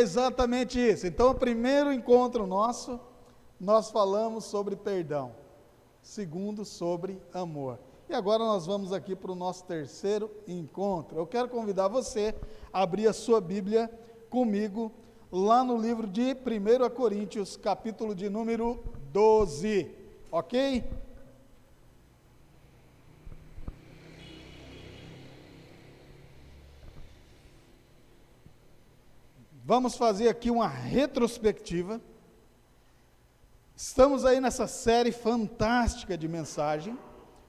exatamente isso. Então, o primeiro encontro nosso, nós falamos sobre perdão. Segundo, sobre amor. E agora nós vamos aqui para o nosso terceiro encontro. Eu quero convidar você a abrir a sua Bíblia comigo, lá no livro de 1 Coríntios, capítulo de número 12. Ok? Vamos fazer aqui uma retrospectiva. Estamos aí nessa série fantástica de mensagem,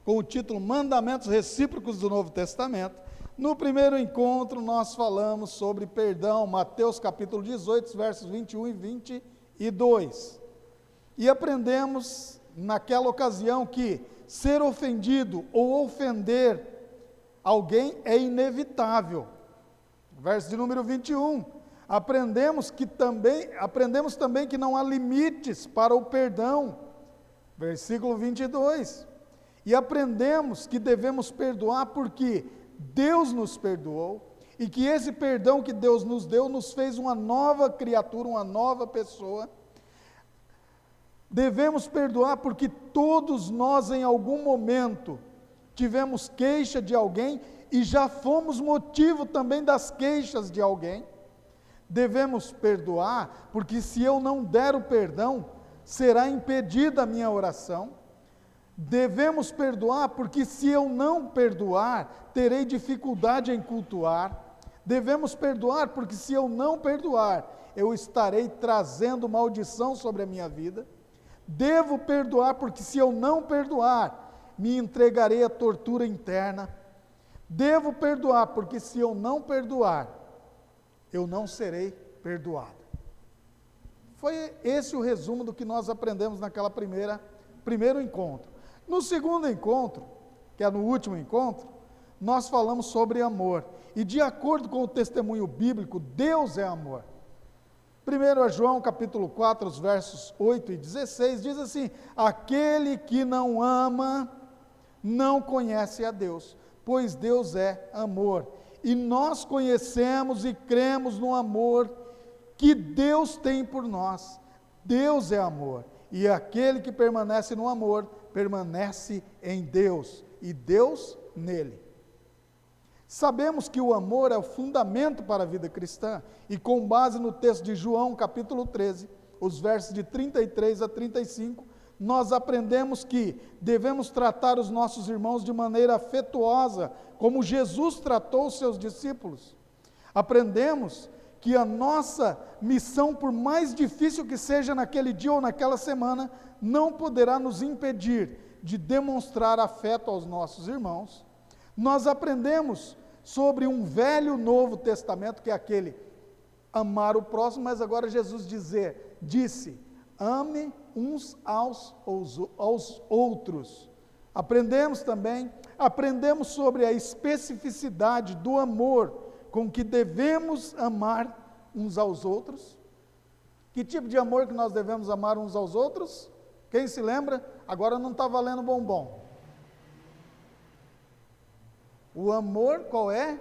com o título Mandamentos Recíprocos do Novo Testamento. No primeiro encontro, nós falamos sobre perdão, Mateus capítulo 18, versos 21 e 22. E aprendemos, naquela ocasião, que ser ofendido ou ofender alguém é inevitável. Verso de número 21. Aprendemos também que não há limites para o perdão. Versículo 22. E aprendemos que devemos perdoar porque Deus nos perdoou e que esse perdão que Deus nos deu nos fez uma nova criatura, uma nova pessoa. Devemos perdoar porque todos nós em algum momento tivemos queixa de alguém e já fomos motivo também das queixas de alguém. Devemos perdoar porque se eu não der o perdão, será impedida a minha oração. Devemos perdoar porque se eu não perdoar, terei dificuldade em cultuar. Devemos perdoar porque se eu não perdoar, eu estarei trazendo maldição sobre a minha vida. Devo perdoar porque se eu não perdoar, me entregarei à tortura interna. Devo perdoar porque se eu não perdoar, eu não serei perdoado. Foi esse o resumo do que nós aprendemos naquela primeiro encontro. No segundo encontro, que é no último encontro, nós falamos sobre amor. E de acordo com o testemunho bíblico, Deus é amor. 1 João capítulo 4, os versos 8 e 16, diz assim: aquele que não ama, não conhece a Deus, pois Deus é amor. E nós conhecemos e cremos no amor que Deus tem por nós. Deus é amor, e aquele que permanece no amor, permanece em Deus, e Deus nele. Sabemos que o amor é o fundamento para a vida cristã, e com base no texto de João, capítulo 13, os versos de 33 a 35, nós aprendemos que devemos tratar os nossos irmãos de maneira afetuosa, como Jesus tratou os seus discípulos. Aprendemos que a nossa missão, por mais difícil que seja naquele dia ou naquela semana, não poderá nos impedir de demonstrar afeto aos nossos irmãos. Nós aprendemos sobre um velho e novo testamento, que é aquele amar o próximo, mas agora Jesus disse, ame uns aos outros. Aprendemos sobre a especificidade do amor com que devemos amar uns aos outros. Que tipo de amor que nós devemos amar uns aos outros? Quem se lembra? Agora não está valendo bombom. O amor qual é?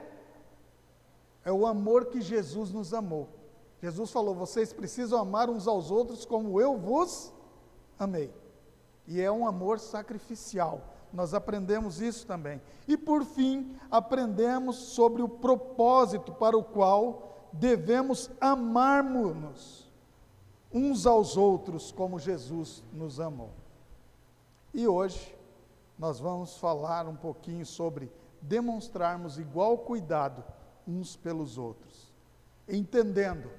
É o amor que Jesus nos amou. Jesus falou, vocês precisam amar uns aos outros como eu vos amei. E é um amor sacrificial. Nós aprendemos isso também. E por fim, aprendemos sobre o propósito para o qual devemos amarmos-nos uns aos outros como Jesus nos amou. E hoje nós vamos falar um pouquinho sobre demonstrarmos igual cuidado uns pelos outros, entendendo,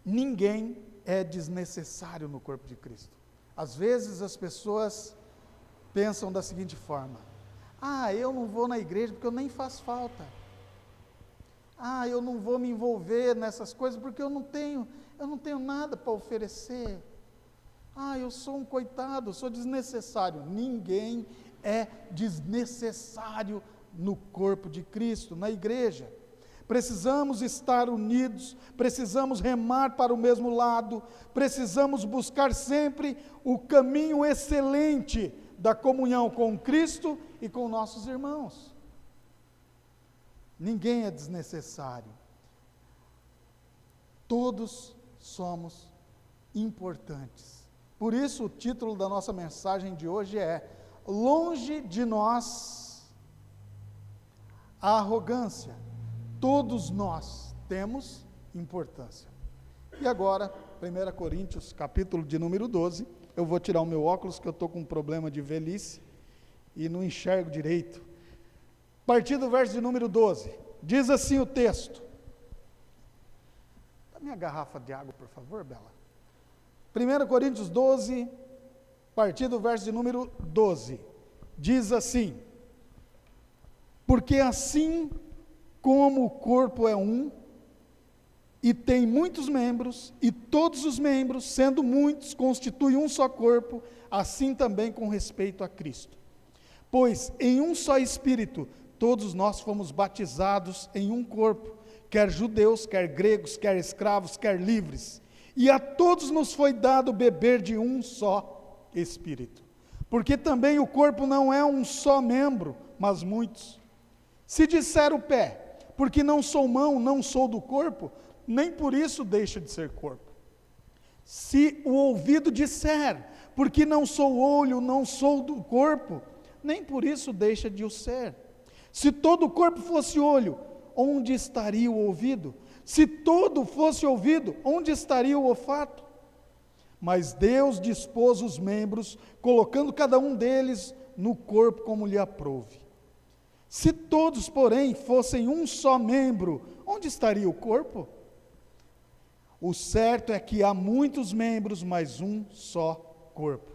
ninguém é desnecessário no corpo de Cristo. Às vezes as pessoas pensam da seguinte forma: eu não vou na igreja porque eu nem faço falta. Eu não vou me envolver nessas coisas porque eu não tenho nada para oferecer. Eu sou um coitado, eu sou desnecessário. Ninguém é desnecessário no corpo de Cristo, na igreja. Precisamos estar unidos, precisamos remar para o mesmo lado, precisamos buscar sempre o caminho excelente da comunhão com Cristo e com nossos irmãos. Ninguém é desnecessário. todos somos importantes. Por isso o título da nossa mensagem de hoje é: longe de nós a arrogância. Todos nós temos importância. E agora, 1 Coríntios, capítulo de número 12, eu vou tirar o meu óculos, que eu estou com um problema de velhice, e não enxergo direito. A partir do verso de número 12, diz assim o texto. Dá minha garrafa de água, por favor, Bela. 1 Coríntios 12, a partir do verso de número 12, diz assim: porque assim como o corpo é um, e tem muitos membros, e todos os membros, sendo muitos, constituem um só corpo, assim também com respeito a Cristo. Pois em um só Espírito, todos nós fomos batizados em um corpo, quer judeus, quer gregos, quer escravos, quer livres, e a todos nos foi dado beber de um só Espírito. Porque também o corpo não é um só membro, mas muitos. Se disser o pé, porque não sou mão, não sou do corpo, nem por isso deixa de ser corpo. Se o ouvido disser, porque não sou olho, não sou do corpo, nem por isso deixa de o ser. Se todo o corpo fosse olho, onde estaria o ouvido? Se todo fosse ouvido, onde estaria o olfato? Mas Deus dispôs os membros, colocando cada um deles no corpo como lhe aprouve. Se todos, porém, fossem um só membro, onde estaria o corpo? O certo é que há muitos membros, mas um só corpo.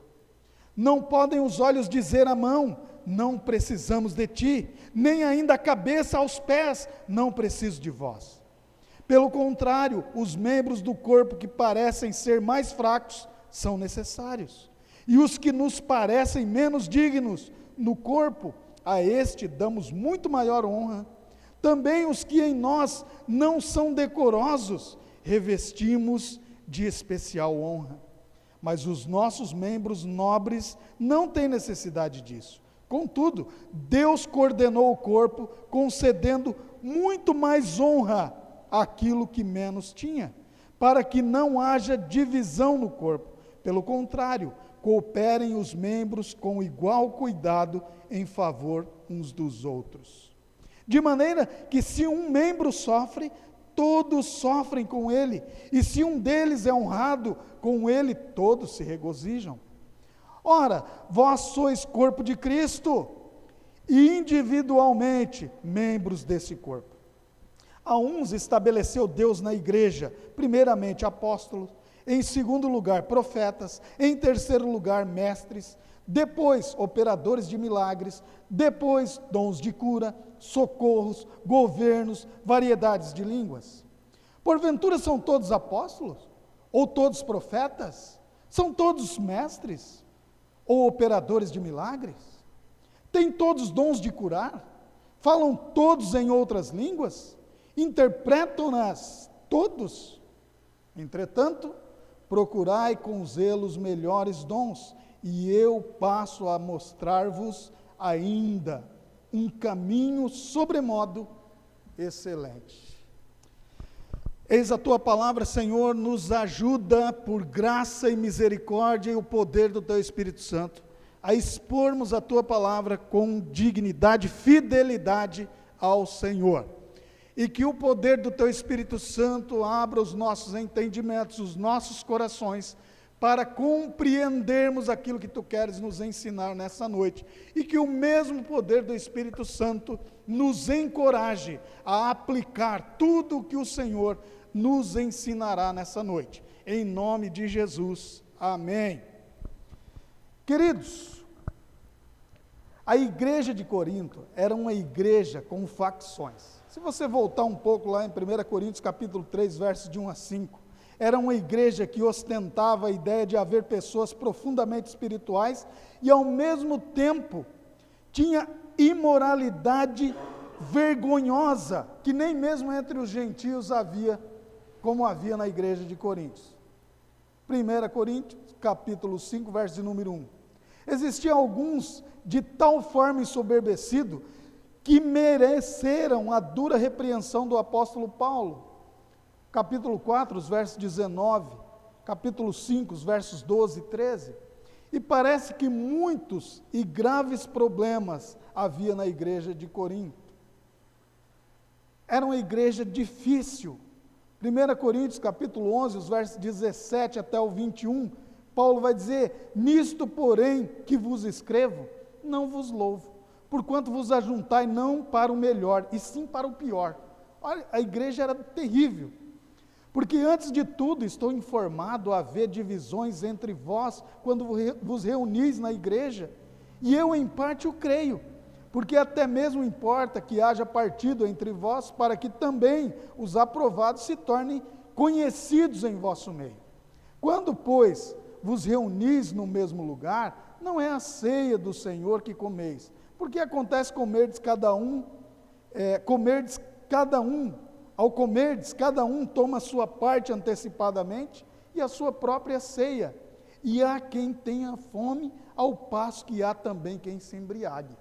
Não podem os olhos dizer à mão, não precisamos de ti, nem ainda a cabeça aos pés, não preciso de vós. Pelo contrário, os membros do corpo que parecem ser mais fracos são necessários. E os que nos parecem menos dignos no corpo, a este damos muito maior honra. Também os que em nós não são decorosos, revestimos de especial honra. Mas os nossos membros nobres não têm necessidade disso. Contudo, Deus coordenou o corpo, concedendo muito mais honra àquilo que menos tinha, para que não haja divisão no corpo. Pelo contrário, cooperem os membros com igual cuidado em favor uns dos outros. De maneira que se um membro sofre, todos sofrem com ele, e se um deles é honrado, com ele todos se regozijam. Ora, vós sois corpo de Cristo, e individualmente membros desse corpo. A uns estabeleceu Deus na igreja, primeiramente apóstolos, em segundo lugar profetas, em terceiro lugar mestres, depois operadores de milagres, depois dons de cura, socorros, governos, variedades de línguas. Porventura são todos apóstolos? Ou todos profetas? São todos mestres? Ou operadores de milagres? Têm todos dons de curar? Falam todos em outras línguas? Interpretam-nas todos? Entretanto, procurai com zelo os melhores dons, e eu passo a mostrar-vos ainda um caminho sobremodo excelente. Eis a tua palavra, Senhor, nos ajuda por graça e misericórdia e o poder do teu Espírito Santo a expormos a tua palavra com dignidade, fidelidade ao Senhor. E que o poder do teu Espírito Santo abra os nossos entendimentos, os nossos corações, para compreendermos aquilo que tu queres nos ensinar nessa noite. E que o mesmo poder do Espírito Santo nos encoraje a aplicar tudo o que o Senhor nos ensinará nessa noite. Em nome de Jesus. Amém. Queridos, a igreja de Corinto era uma igreja com facções. Se você voltar um pouco lá em 1 Coríntios capítulo 3, versos de 1 a 5, era uma igreja que ostentava a ideia de haver pessoas profundamente espirituais e ao mesmo tempo tinha imoralidade vergonhosa, que nem mesmo entre os gentios havia, como havia na igreja de Coríntios. 1 Coríntios capítulo 5, verso de número 1. Existiam alguns de tal forma ensoberbecidos que mereceram a dura repreensão do apóstolo Paulo. capítulo 4, os versos 19, capítulo 5, os versos 12 e 13, e parece que muitos e graves problemas havia na igreja de Corinto. Era uma igreja difícil. 1 Coríntios capítulo 11, os versos 17 até o 21, Paulo vai dizer: nisto, porém, que vos escrevo, não vos louvo, porquanto vos ajuntai não para o melhor, e sim para o pior. Olha, a igreja era terrível. Porque antes de tudo estou informado a haver divisões entre vós quando vos reunis na igreja, e eu em parte o creio, porque até mesmo importa que haja partido entre vós, para que também os aprovados se tornem conhecidos em vosso meio. Quando, pois, vos reunis no mesmo lugar, não é a ceia do Senhor que comeis, porque acontece comerdes cada um, ao comerdes, cada um toma a sua parte antecipadamente e a sua própria ceia. E há quem tenha fome, ao passo que há também quem se embriague.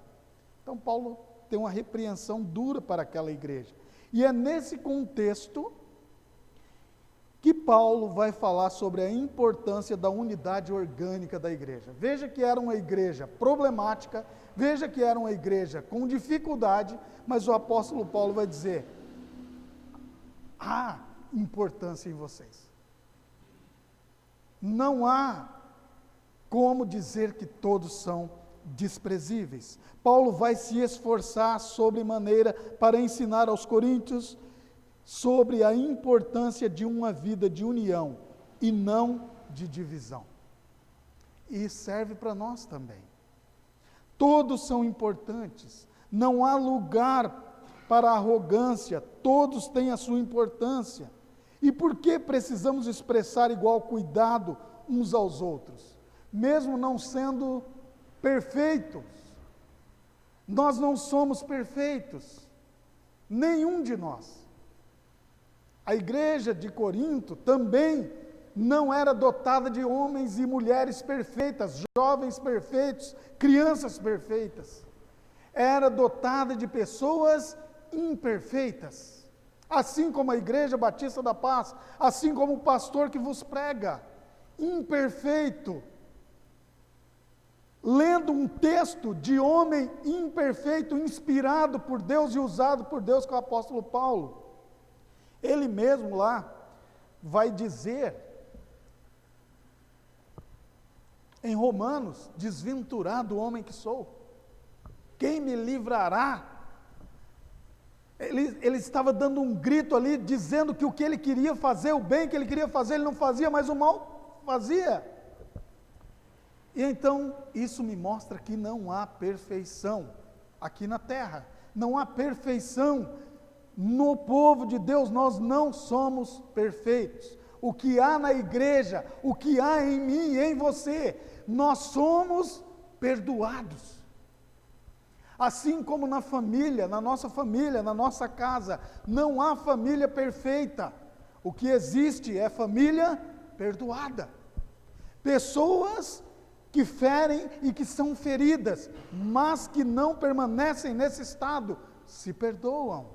Então Paulo tem uma repreensão dura para aquela igreja. E é nesse contexto que Paulo vai falar sobre a importância da unidade orgânica da igreja. Veja que era uma igreja problemática, veja que era uma igreja com dificuldade, mas o apóstolo Paulo vai dizer: há importância em vocês. Não há como dizer que todos são desprezíveis. Paulo vai se esforçar sobremaneira para ensinar aos coríntios sobre a importância de uma vida de união e não de divisão. E serve para nós também. Todos são importantes, não há lugar para arrogância, todos têm a sua importância. E por que precisamos expressar igual cuidado uns aos outros? Mesmo não sendo perfeitos. Nós não somos perfeitos, nenhum de nós. A igreja de Corinto também não era dotada de homens e mulheres perfeitas, jovens perfeitos, crianças perfeitas. Era dotada de pessoas imperfeitas, assim como a Igreja Batista da Paz, assim como o pastor que vos prega, imperfeito, lendo um texto de homem imperfeito, inspirado por Deus e usado por Deus, que é o apóstolo Paulo. Ele mesmo lá vai dizer, em Romanos: desventurado homem que sou, quem me livrará? Ele estava dando um grito ali, dizendo que o que ele queria fazer, o bem que ele queria fazer, ele não fazia, mas o mal fazia. E então, isso me mostra que não há perfeição aqui na terra, não há perfeição no povo de Deus, nós não somos perfeitos. O que há na igreja, o que há em mim e em você, nós somos perdoados. Assim como na família, na nossa casa, não há família perfeita. O que existe é família perdoada. Pessoas que ferem e que são feridas, mas que não permanecem nesse estado, se perdoam.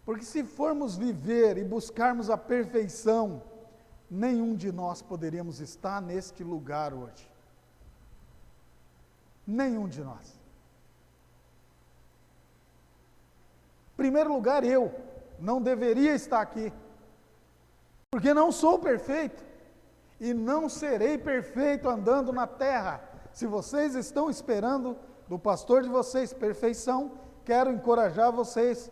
Porque se formos viver e buscarmos a perfeição, nenhum de nós poderíamos estar neste lugar hoje. Nenhum de nós. Em primeiro lugar, eu não deveria estar aqui, porque não sou perfeito, e não serei perfeito andando na terra. Se vocês estão esperando do pastor de vocês perfeição, quero encorajar vocês: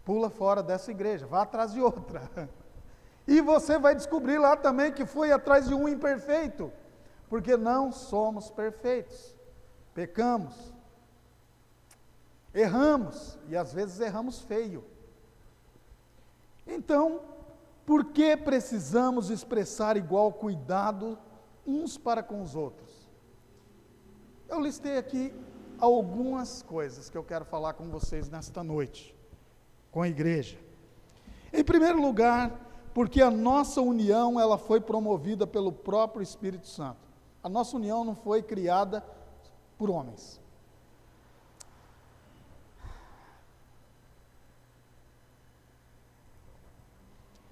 pula fora dessa igreja, vá atrás de outra. E você vai descobrir lá também que foi atrás de um imperfeito, porque não somos perfeitos. Pecamos, erramos, e às vezes erramos feio. Então, por que precisamos expressar igual cuidado uns para com os outros? Eu listei aqui algumas coisas que eu quero falar com vocês nesta noite, com a igreja. Em primeiro lugar, porque a nossa união, ela foi promovida pelo próprio Espírito Santo. A nossa união não foi criada por homens.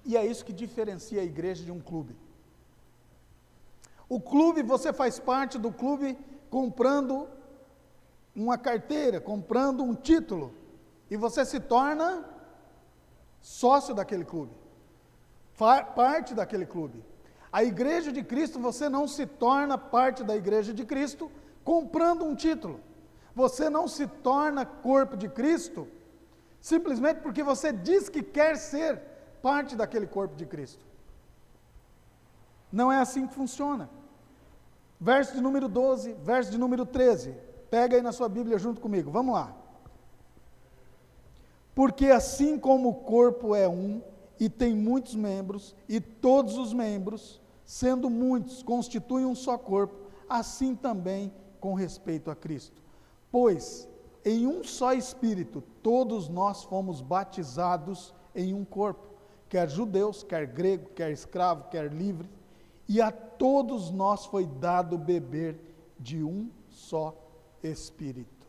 E é isso que diferencia a igreja de um clube. O clube, você faz parte do clube comprando uma carteira, comprando um título, e você se torna sócio daquele clube, parte daquele clube. A igreja de Cristo, você não se torna parte da igreja de Cristo comprando um título. Você não se torna corpo de Cristo simplesmente porque você diz que quer ser parte daquele corpo de Cristo. Não é assim que funciona. Verso de número 12, verso de número 13. Pega aí na sua Bíblia junto comigo, vamos lá. Porque assim como o corpo é um e tem muitos membros, e todos os membros, sendo muitos, constituem um só corpo, assim também com respeito a Cristo. Pois em um só Espírito todos nós fomos batizados em um corpo, quer judeus, quer grego, quer escravo, quer livre, e a todos nós foi dado beber de um só Espírito.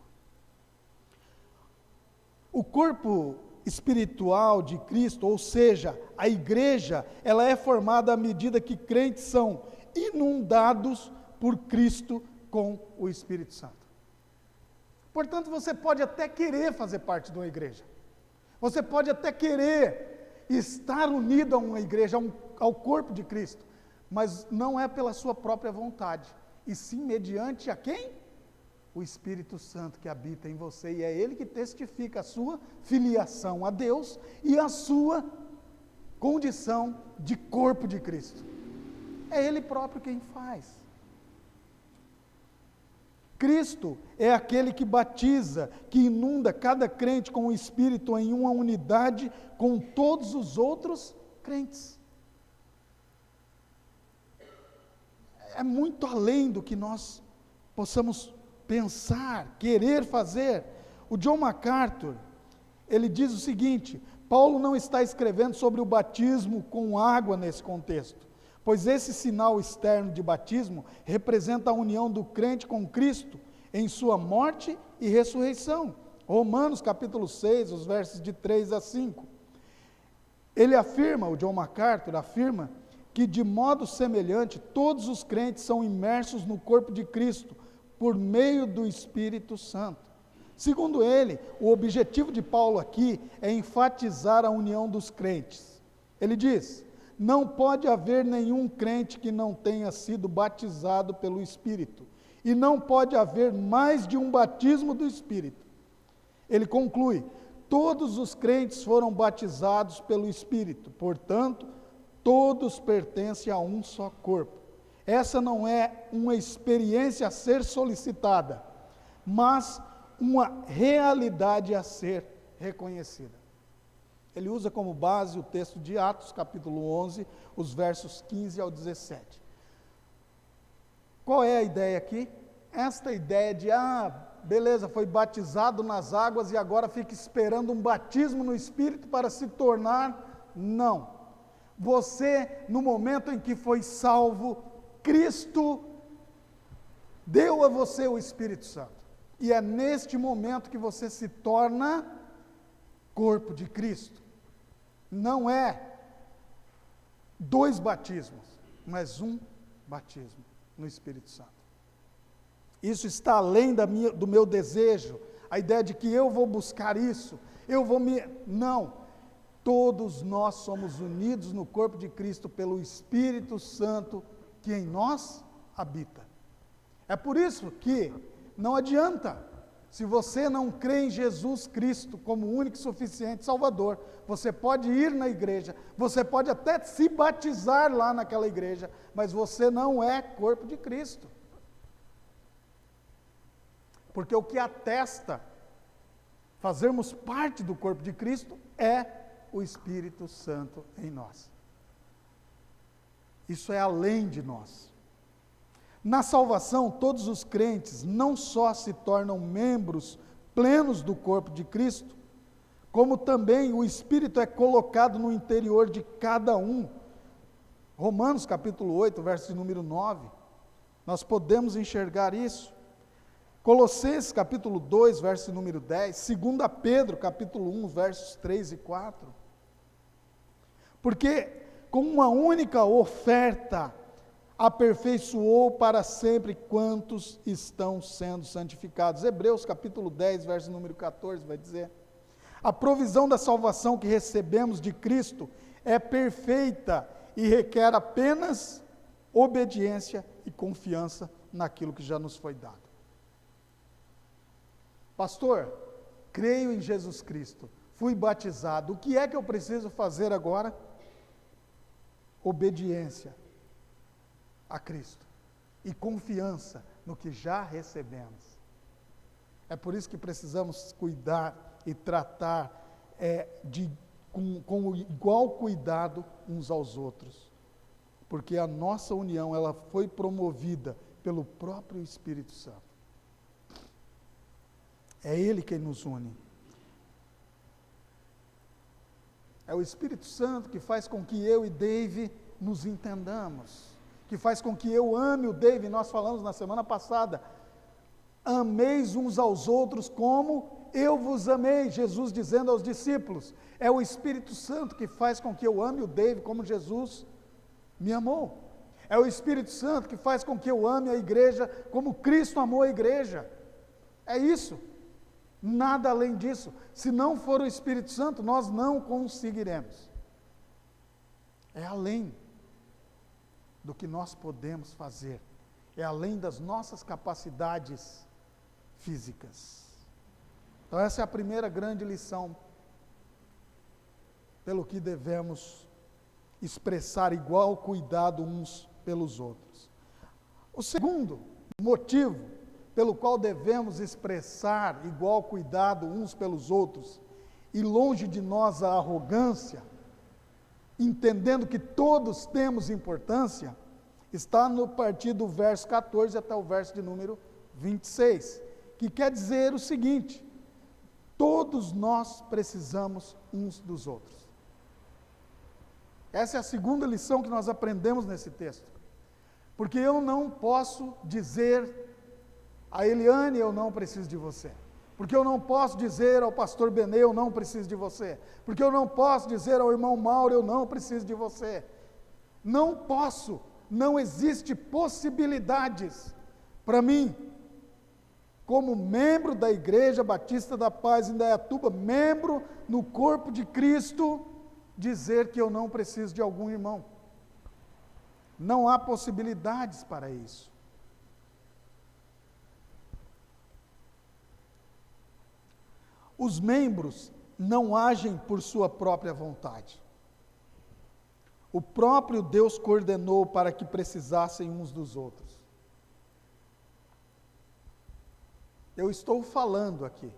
O corpo espiritual de Cristo, ou seja, a igreja, ela é formada à medida que crentes são inundados por Cristo com o Espírito Santo. Portanto, você pode até querer fazer parte de uma igreja. Você pode até querer estar unido a uma igreja, ao corpo de Cristo, mas não é pela sua própria vontade, e sim mediante a quem? O Espírito Santo que habita em você, e é Ele que testifica a sua filiação a Deus e a sua condição de corpo de Cristo. É Ele próprio quem faz. Cristo é aquele que batiza, que inunda cada crente com o Espírito em uma unidade com todos os outros crentes. É muito além do que nós possamos pensar, querer fazer. O John MacArthur, ele diz o seguinte: Paulo não está escrevendo sobre o batismo com água nesse contexto, pois esse sinal externo de batismo representa a união do crente com Cristo em sua morte e ressurreição. Romanos capítulo 6, os versos de 3 a 5. Ele afirma, o John MacArthur afirma, que de modo semelhante todos os crentes são imersos no corpo de Cristo, por meio do Espírito Santo. Segundo ele, o objetivo de Paulo aqui é enfatizar a união dos crentes. Ele diz: não pode haver nenhum crente que não tenha sido batizado pelo Espírito, e não pode haver mais de um batismo do Espírito. Ele conclui: todos os crentes foram batizados pelo Espírito, portanto, todos pertencem a um só corpo. Essa não é uma experiência a ser solicitada, mas uma realidade a ser reconhecida. Ele usa como base o texto de Atos, capítulo 11, os versos 15 ao 17. Qual é a ideia aqui? Esta ideia de, beleza, foi batizado nas águas e agora fica esperando um batismo no Espírito para se tornar, não. Você, no momento em que foi salvo, Cristo deu a você o Espírito Santo. E é neste momento que você se torna corpo de Cristo. Não é 2 batismos, mas um batismo no Espírito Santo. Isso está além do meu desejo, a ideia de que eu vou buscar isso, Não. Todos nós somos unidos no corpo de Cristo pelo Espírito Santo que em nós habita. É por isso que não adianta, se você não crê em Jesus Cristo como único e suficiente Salvador, você pode ir na igreja, você pode até se batizar lá naquela igreja, mas você não é corpo de Cristo. Porque o que atesta fazermos parte do corpo de Cristo é o Espírito Santo em nós. Isso é além de nós. Na salvação, todos os crentes não só se tornam membros plenos do corpo de Cristo, como também o Espírito é colocado no interior de cada um. Romanos capítulo 8, verso de número 9, nós podemos enxergar isso. Colossenses capítulo 2, verso de número 10, 2 Pedro capítulo 1, versos 3 e 4. porque com uma única oferta aperfeiçoou para sempre quantos estão sendo santificados. Hebreus capítulo 10, verso número 14 vai dizer: a provisão da salvação que recebemos de Cristo é perfeita e requer apenas obediência e confiança naquilo que já nos foi dado. Pastor, creio em Jesus Cristo, fui batizado, o que é que eu preciso fazer agora? Obediência a Cristo e confiança no que já recebemos. É por isso que precisamos cuidar e tratar com igual cuidado uns aos outros, porque a nossa união ela foi promovida pelo próprio Espírito Santo. É Ele quem nos une. É o Espírito Santo que faz com que eu e Dave nos entendamos, que faz com que eu ame o Dave. Nós falamos na semana passada, ameis uns aos outros como eu vos amei, Jesus dizendo aos discípulos. É o Espírito Santo que faz com que eu ame o Dave como Jesus me amou. É o Espírito Santo que faz com que eu ame a igreja como Cristo amou a igreja. É isso, nada além disso. Se não for o Espírito Santo, nós não conseguiremos. É além do que nós podemos fazer, é além das nossas capacidades físicas. Então essa é a primeira grande lição, pelo que devemos expressar igual cuidado uns pelos outros. O segundo motivo pelo qual devemos expressar igual cuidado uns pelos outros, e longe de nós a arrogância, entendendo que todos temos importância, está no partir do verso 14 até o verso de número 26, que quer dizer o seguinte: todos nós precisamos uns dos outros. Essa é a segunda lição que nós aprendemos nesse texto, porque eu não posso dizer a Eliane, eu não preciso de você. Porque eu não posso dizer ao pastor Benê, eu não preciso de você. Porque eu não posso dizer ao irmão Mauro, eu não preciso de você. Não posso, não existe possibilidades para mim, como membro da Igreja Batista da Paz em Indaiatuba, membro no corpo de Cristo, dizer que eu não preciso de algum irmão. Não há possibilidades para isso. Os membros não agem por sua própria vontade. O próprio Deus coordenou para que precisassem uns dos outros. Eu estou falando aqui,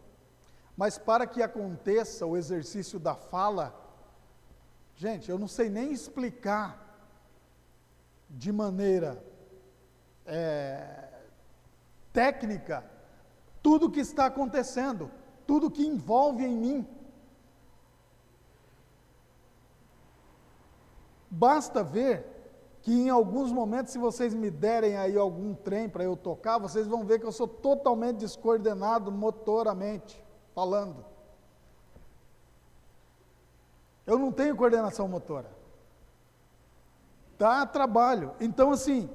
mas para que aconteça o exercício da fala, gente, eu não sei nem explicar de maneira técnica tudo o que está acontecendo, tudo que envolve em mim. Basta ver que em alguns momentos, se vocês me derem aí algum trem para eu tocar, vocês vão ver que eu sou totalmente descoordenado motoramente, falando. Eu não tenho coordenação motora. Dá trabalho. Então, assim,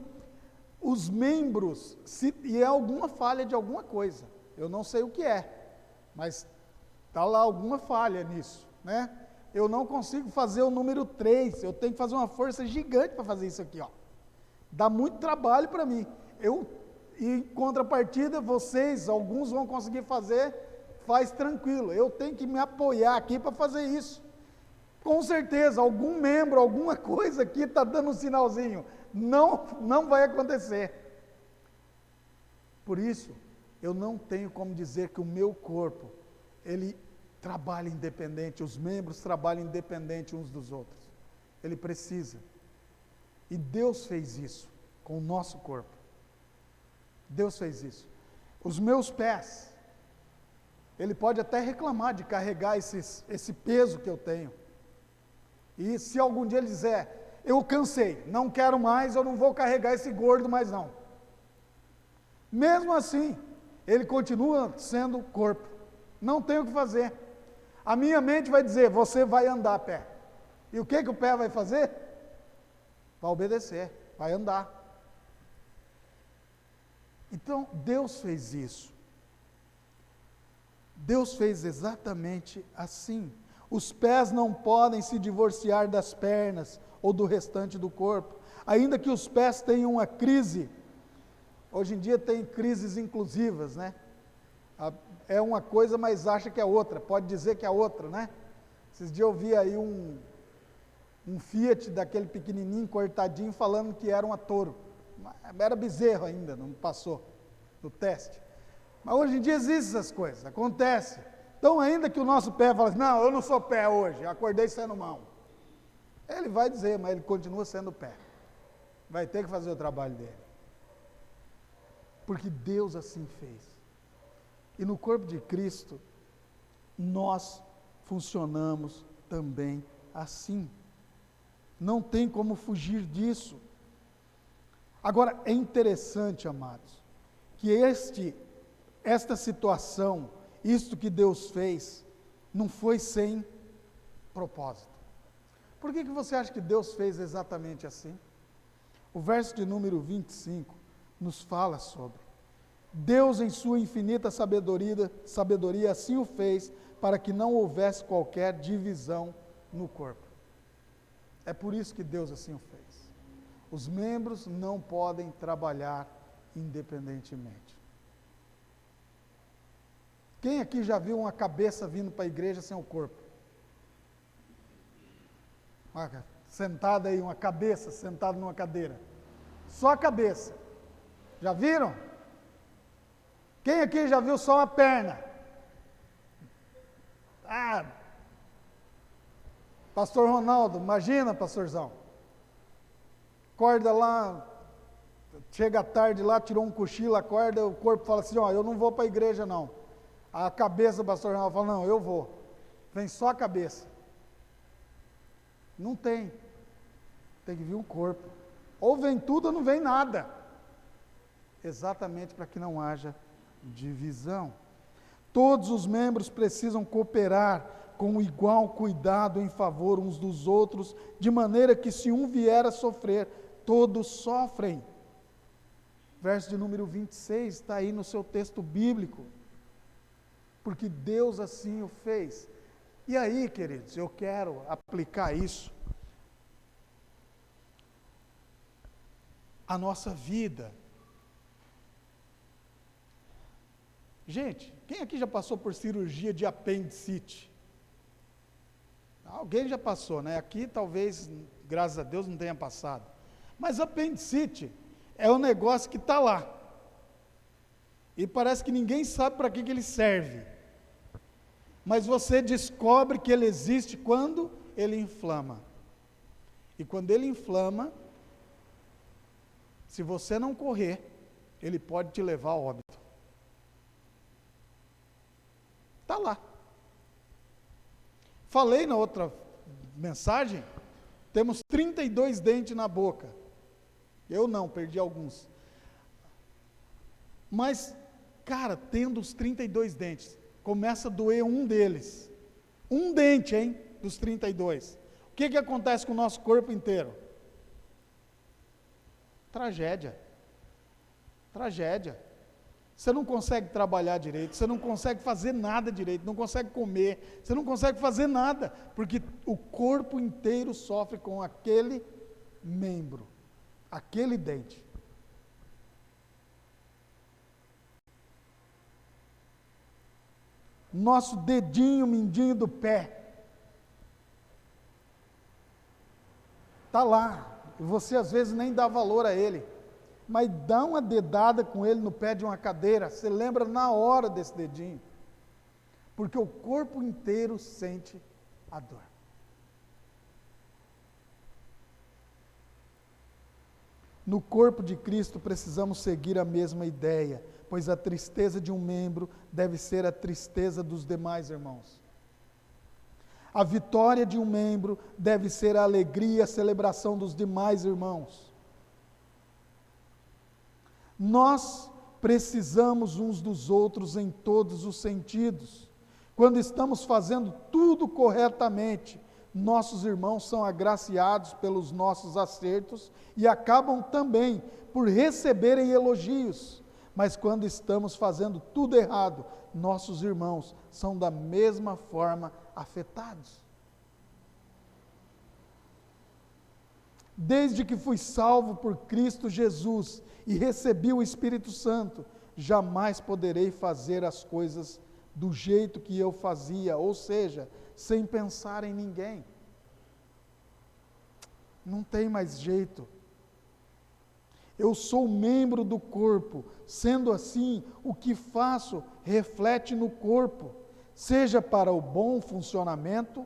os membros, e é alguma falha de alguma coisa, eu não sei o que é, mas está lá alguma falha nisso, né? Eu não consigo fazer o número 3, eu tenho que fazer uma força gigante para fazer isso aqui, ó. Dá muito trabalho para mim. Em contrapartida, vocês, alguns vão conseguir fazer, faz tranquilo. Eu tenho que me apoiar aqui para fazer isso. Com certeza, algum membro, alguma coisa aqui está dando um sinalzinho. Não vai acontecer. Por isso, eu não tenho como dizer que o meu corpo, ele trabalha independente, os membros trabalham independente uns dos outros. Ele precisa. E Deus fez isso com o nosso corpo. Deus fez isso. Os meus pés, ele pode até reclamar de carregar esse peso que eu tenho. E se algum dia ele dizer, eu cansei, não quero mais, eu não vou carregar esse gordo mais não. Mesmo assim, ele continua sendo corpo. Não tem o que fazer. A minha mente vai dizer, você vai andar a pé. E o que o pé vai fazer? Vai obedecer, vai andar. Então, Deus fez isso. Deus fez exatamente assim. Os pés não podem se divorciar das pernas ou do restante do corpo. Ainda que os pés tenham uma crise, hoje em dia tem crises inclusivas, né? É uma coisa, mas acha que é outra, pode dizer que é outra, né? Esses dias eu vi aí um Fiat daquele pequenininho, cortadinho, falando que era um touro. Era bezerro ainda, não passou no teste. Mas hoje em dia existem essas coisas, acontece. Então, ainda que o nosso pé fale assim, não, eu não sou pé hoje, eu acordei sendo mão. Ele vai dizer, mas ele continua sendo pé. Vai ter que fazer o trabalho dele. Porque Deus assim fez. E no corpo de Cristo, nós funcionamos também assim. Não tem como fugir disso. Agora, é interessante, amados, que esta situação, isto que Deus fez, não foi sem propósito. Por que você acha que Deus fez exatamente assim? O verso de número 25 nos fala sobre. Deus, em sua infinita sabedoria, assim o fez, para que não houvesse qualquer divisão no corpo. É por isso que Deus assim o fez. Os membros não podem trabalhar independentemente. Quem aqui já viu uma cabeça vindo para a igreja sem o corpo? Sentada aí, uma cabeça sentada numa cadeira. Só a cabeça. Já viram? Quem aqui já viu só uma perna? Pastor Ronaldo, imagina, pastorzão. Acorda lá, chega tarde lá, tirou um cochilo, acorda, o corpo fala assim, eu não vou para a igreja não. A cabeça do pastor Ronaldo fala, não, eu vou. Vem só a cabeça. Não tem. Tem que vir um corpo. Ou vem tudo ou não vem nada. Exatamente para que não haja divisão. Todos os membros precisam cooperar com igual cuidado em favor uns dos outros, de maneira que se um vier a sofrer, todos sofrem. Verso de número 26 está aí no seu texto bíblico. Porque Deus assim o fez. E aí, queridos, eu quero aplicar isso à nossa vida. Gente, quem aqui já passou por cirurgia de apendicite? Alguém já passou, né? Aqui talvez, graças a Deus, não tenha passado. Mas apendicite é um negócio que está lá. E parece que ninguém sabe para que ele serve. Mas você descobre que ele existe quando ele inflama. E quando ele inflama, se você não correr, ele pode te levar a óbito. Está lá. Falei na outra mensagem, temos 32 dentes na boca. Eu não, perdi alguns. Mas, cara, tendo os 32 dentes, começa a doer um deles. Um dente, hein, dos 32. O que acontece com o nosso corpo inteiro? Tragédia. Tragédia. Você não consegue trabalhar direito, você não consegue fazer nada direito, não consegue comer, você não consegue fazer nada, porque o corpo inteiro sofre com aquele membro, aquele dente. Nosso dedinho mindinho do pé está lá, e você às vezes nem dá valor a ele, mas dá uma dedada com ele no pé de uma cadeira, você lembra na hora desse dedinho, porque o corpo inteiro sente a dor. No corpo de Cristo precisamos seguir a mesma ideia, pois a tristeza de um membro deve ser a tristeza dos demais irmãos. A vitória de um membro deve ser a alegria e a celebração dos demais irmãos. Nós precisamos uns dos outros em todos os sentidos. Quando estamos fazendo tudo corretamente, nossos irmãos são agraciados pelos nossos acertos e acabam também por receberem elogios. Mas quando estamos fazendo tudo errado, nossos irmãos são da mesma forma afetados. Desde que fui salvo por Cristo Jesus e recebi o Espírito Santo, jamais poderei fazer as coisas do jeito que eu fazia, ou seja, sem pensar em ninguém. Não tem mais jeito. Eu sou membro do corpo, sendo assim, o que faço reflete no corpo, seja para o bom funcionamento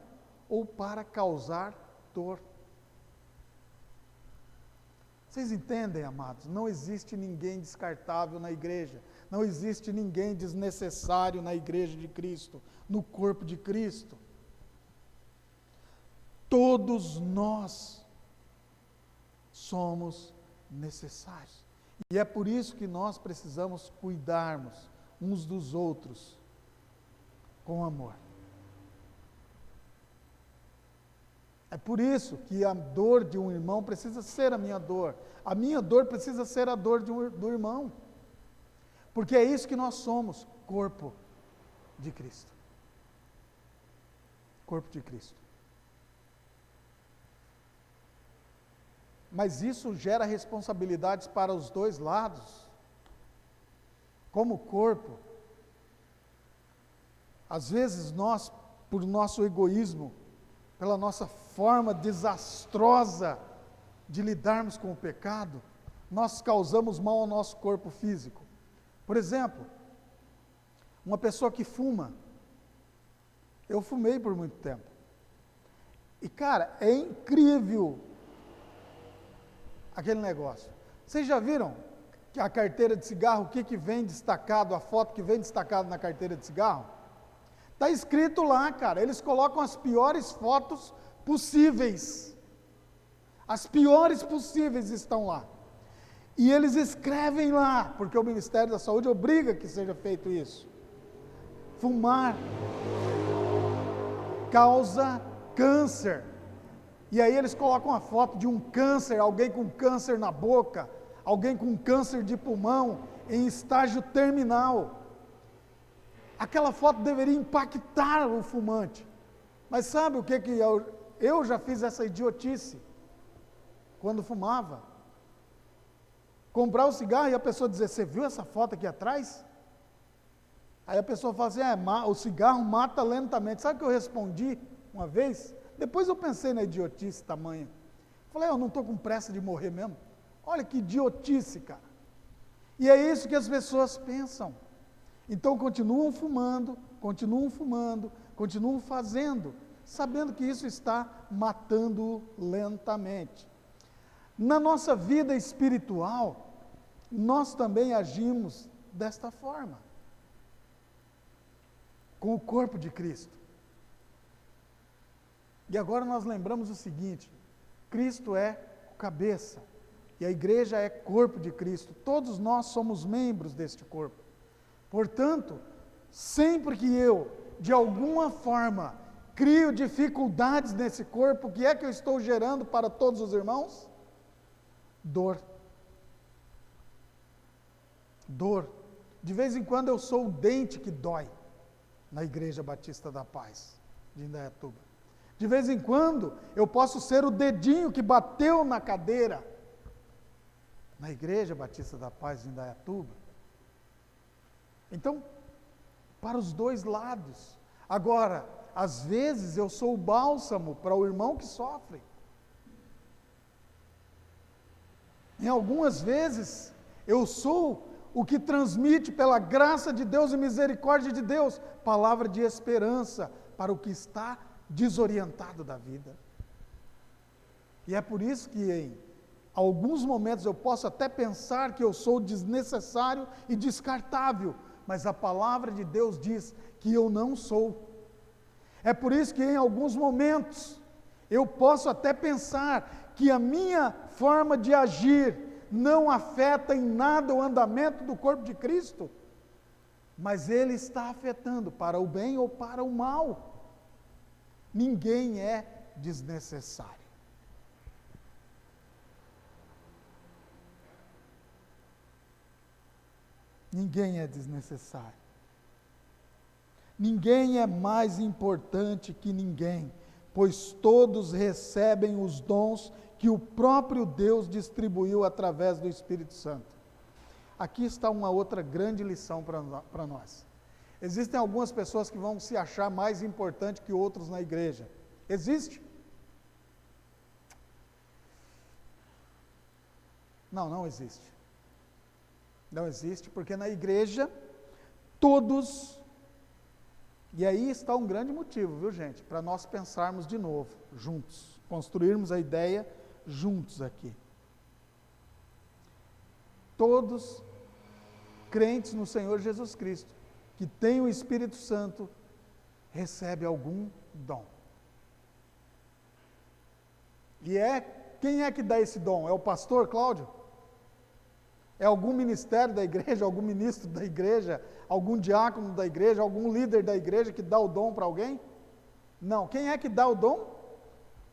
ou para causar dor. Vocês entendem, amados? Não existe ninguém descartável na igreja, não existe ninguém desnecessário na igreja de Cristo, no corpo de Cristo. Todos nós somos necessários. E é por isso que nós precisamos cuidarmos uns dos outros com amor. É por isso que a dor de um irmão precisa ser a minha dor. A minha dor precisa ser a dor do irmão. Porque é isso que nós somos, corpo de Cristo. Corpo de Cristo. Mas isso gera responsabilidades para os dois lados. Como corpo, às vezes nós, por nosso egoísmo, pela nossa forma desastrosa de lidarmos com o pecado, nós causamos mal ao nosso corpo físico. Por exemplo, uma pessoa que fuma. Eu fumei por muito tempo. E, cara, é incrível aquele negócio. Vocês já viram que a carteira de cigarro, o que vem destacado, a foto que vem destacado na carteira de cigarro? Está escrito lá, cara, eles colocam as piores fotos possíveis. As piores possíveis estão lá. E eles escrevem lá, porque o Ministério da Saúde obriga que seja feito isso. Fumar causa câncer. E aí eles colocam a foto de um câncer, alguém com câncer na boca, alguém com câncer de pulmão, em estágio terminal. Aquela foto deveria impactar o fumante. Mas sabe o que eu já fiz essa idiotice quando fumava? Comprar o cigarro e a pessoa dizer, você viu essa foto aqui atrás? Aí a pessoa fala assim, o cigarro mata lentamente. Sabe o que eu respondi uma vez? Depois eu pensei na idiotice tamanha. Falei, eu não estou com pressa de morrer mesmo. Olha que idiotice, cara. E é isso que as pessoas pensam. Então continuam fumando, continuam fazendo, sabendo que isso está matando lentamente. Na nossa vida espiritual, nós também agimos desta forma, com o corpo de Cristo. E agora nós lembramos o seguinte: Cristo é o cabeça, e a igreja é corpo de Cristo. Todos nós somos membros deste corpo. Portanto, sempre que eu, de alguma forma, crio dificuldades nesse corpo, o que é que eu estou gerando para todos os irmãos? Dor. Dor. De vez em quando eu sou o dente que dói na Igreja Batista da Paz, de Indaiatuba. De vez em quando eu posso ser o dedinho que bateu na cadeira na Igreja Batista da Paz de Indaiatuba. Então, para os dois lados. Agora, às vezes eu sou o bálsamo para o irmão que sofre. Em algumas vezes, eu sou o que transmite pela graça de Deus e misericórdia de Deus, palavra de esperança para o que está desorientado da vida. E é por isso que em alguns momentos eu posso até pensar que eu sou desnecessário e descartável, mas a palavra de Deus diz que eu não sou. É por isso que em alguns momentos eu posso até pensar que a minha forma de agir não afeta em nada o andamento do corpo de Cristo, mas ele está afetando para o bem ou para o mal. Ninguém é desnecessário. Ninguém é desnecessário. Ninguém é mais importante que ninguém, pois todos recebem os dons que o próprio Deus distribuiu através do Espírito Santo. Aqui está uma outra grande lição para nós. Existem algumas pessoas que vão se achar mais importante que outros na igreja. Existe? Não existe. Não existe, porque na igreja todos, e aí está um grande motivo, viu gente, para nós pensarmos de novo, juntos, construirmos a ideia juntos aqui. Todos crentes no Senhor Jesus Cristo, que tem o Espírito Santo, recebe algum dom. E quem é que dá esse dom? É o pastor Cláudio? É algum ministério da igreja, algum ministro da igreja, algum diácono da igreja, algum líder da igreja que dá o dom para alguém? Não. Quem é que dá o dom?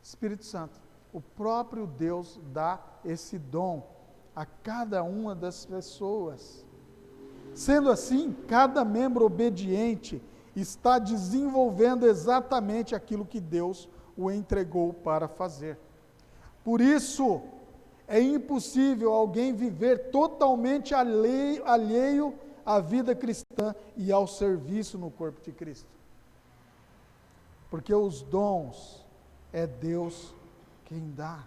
Espírito Santo. O próprio Deus dá esse dom a cada uma das pessoas. Sendo assim, cada membro obediente está desenvolvendo exatamente aquilo que Deus o entregou para fazer. Por isso, é impossível alguém viver totalmente alheio à vida cristã e ao serviço no corpo de Cristo. Porque os dons é Deus quem dá.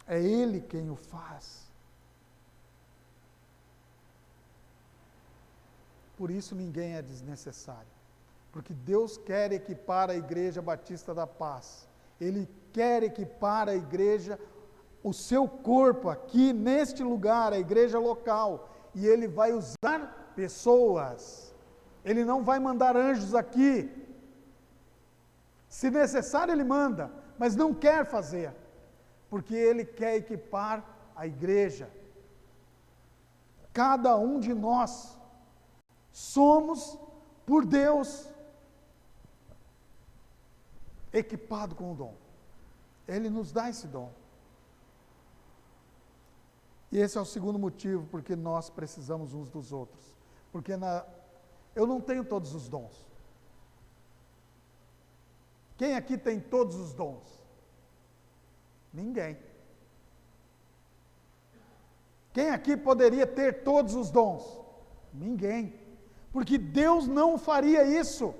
É Ele quem o faz. Por isso ninguém é desnecessário. Porque Deus quer equipar a Igreja Batista da Paz. Ele quer equipar a igreja, o seu corpo aqui neste lugar, a igreja local, e Ele vai usar pessoas. Ele não vai mandar anjos aqui. Se necessário Ele manda, mas não quer fazer, porque Ele quer equipar a igreja. Cada um de nós somos, por Deus, equipado com o dom. Ele nos dá esse dom. E esse é o segundo motivo porque nós precisamos uns dos outros. Porque eu não tenho todos os dons. Quem aqui tem todos os dons? Ninguém. Quem aqui poderia ter todos os dons? Ninguém. Porque Deus não faria isso.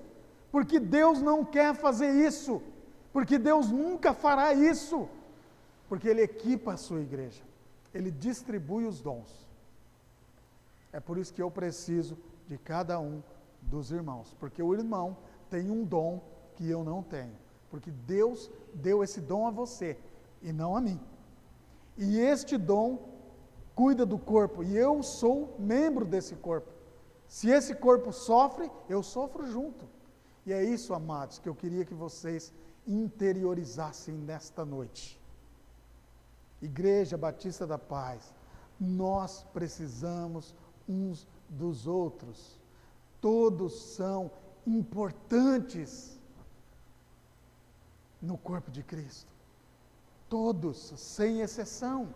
Porque Deus não quer fazer isso. Porque Deus nunca fará isso. Porque Ele equipa a sua igreja. Ele distribui os dons. É por isso que eu preciso de cada um dos irmãos. Porque o irmão tem um dom que eu não tenho. Porque Deus deu esse dom a você e não a mim. E este dom cuida do corpo. E eu sou membro desse corpo. Se esse corpo sofre, eu sofro junto. E é isso, amados, que eu queria que vocês interiorizassem nesta noite. Igreja Batista da Paz, nós precisamos uns dos outros. Todos são importantes no corpo de Cristo. Todos, sem exceção.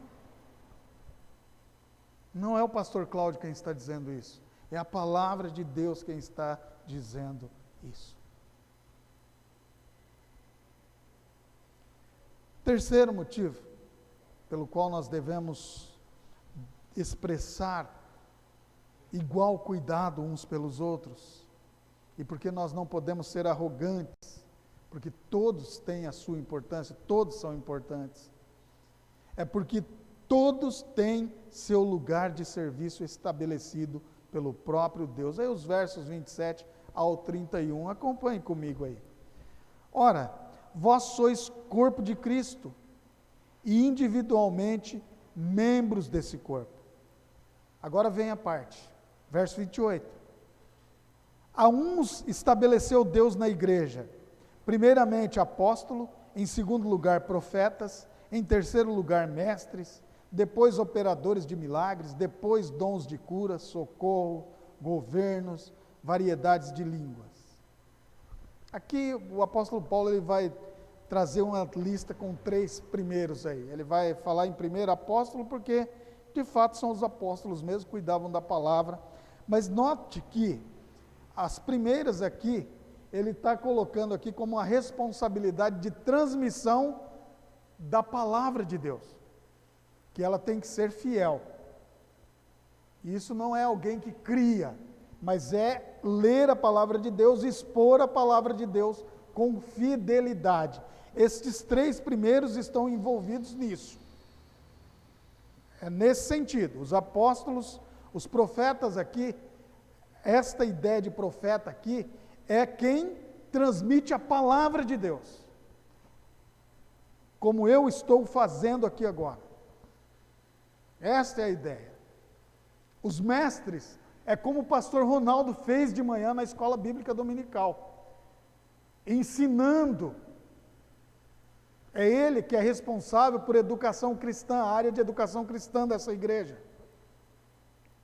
Não é o pastor Cláudio quem está dizendo isso. É a palavra de Deus quem está dizendo isso. Terceiro motivo pelo qual nós devemos expressar igual cuidado uns pelos outros, e porque nós não podemos ser arrogantes, porque todos têm a sua importância, todos são importantes, é porque todos têm seu lugar de serviço estabelecido pelo próprio Deus. Aí os versos 27 ao 31, acompanhe comigo aí. Ora, vós sois corpo de Cristo, e individualmente membros desse corpo. Agora vem a parte, verso 28. A uns estabeleceu Deus na igreja, primeiramente apóstolo, em segundo lugar profetas, em terceiro lugar mestres, depois operadores de milagres, depois dons de cura, socorro, governos, variedades de línguas. Aqui o apóstolo Paulo ele vai trazer uma lista com 3 primeiros aí. Ele vai falar em primeiro apóstolo, porque de fato são os apóstolos mesmo, cuidavam da palavra. Mas note que as primeiras aqui, ele está colocando aqui como a responsabilidade de transmissão da palavra de Deus, que ela tem que ser fiel. Isso não é alguém que cria, mas é ler a palavra de Deus, expor a palavra de Deus com fidelidade. Estes 3 primeiros estão envolvidos nisso. É nesse sentido, os apóstolos, os profetas aqui, esta ideia de profeta aqui, é quem transmite a palavra de Deus, como eu estou fazendo aqui agora. Esta é a ideia. Os mestres é como o pastor Ronaldo fez de manhã na escola bíblica dominical, ensinando. É ele que é responsável por educação cristã, a área de educação cristã dessa igreja.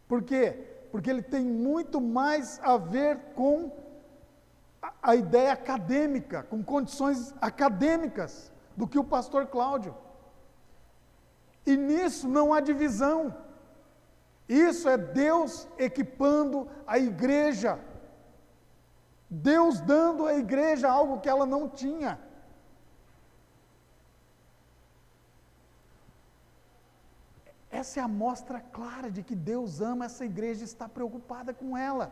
Por quê? Porque ele tem muito mais a ver com a ideia acadêmica, com condições acadêmicas, do que o pastor Cláudio. E nisso não há divisão. Isso é Deus equipando a igreja. Deus dando à igreja algo que ela não tinha. Essa é a mostra clara de que Deus ama essa igreja e está preocupada com ela.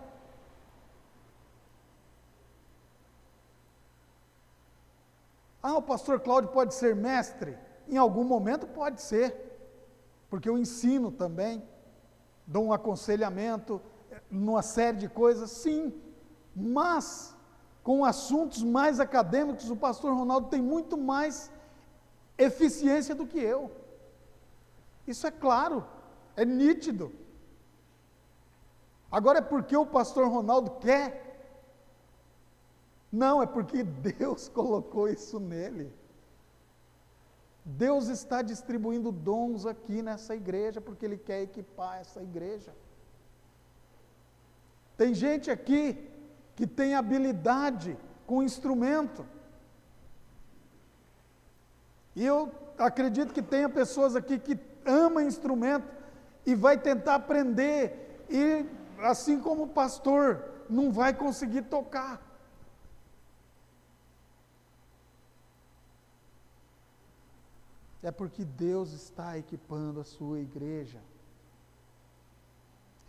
O pastor Cláudio pode ser mestre? Em algum momento pode ser, porque eu ensino também, dou um aconselhamento, numa série de coisas, sim, mas com assuntos mais acadêmicos, o pastor Ronaldo tem muito mais eficiência do que eu. Isso é claro, é nítido. Agora é porque o pastor Ronaldo quer? Não, é porque Deus colocou isso nele. Deus está distribuindo dons aqui nessa igreja, porque Ele quer equipar essa igreja. Tem gente aqui que tem habilidade com instrumento. E eu acredito que tenha pessoas aqui que amam instrumento e vai tentar aprender, e assim como o pastor, não vai conseguir tocar. É porque Deus está equipando a sua igreja.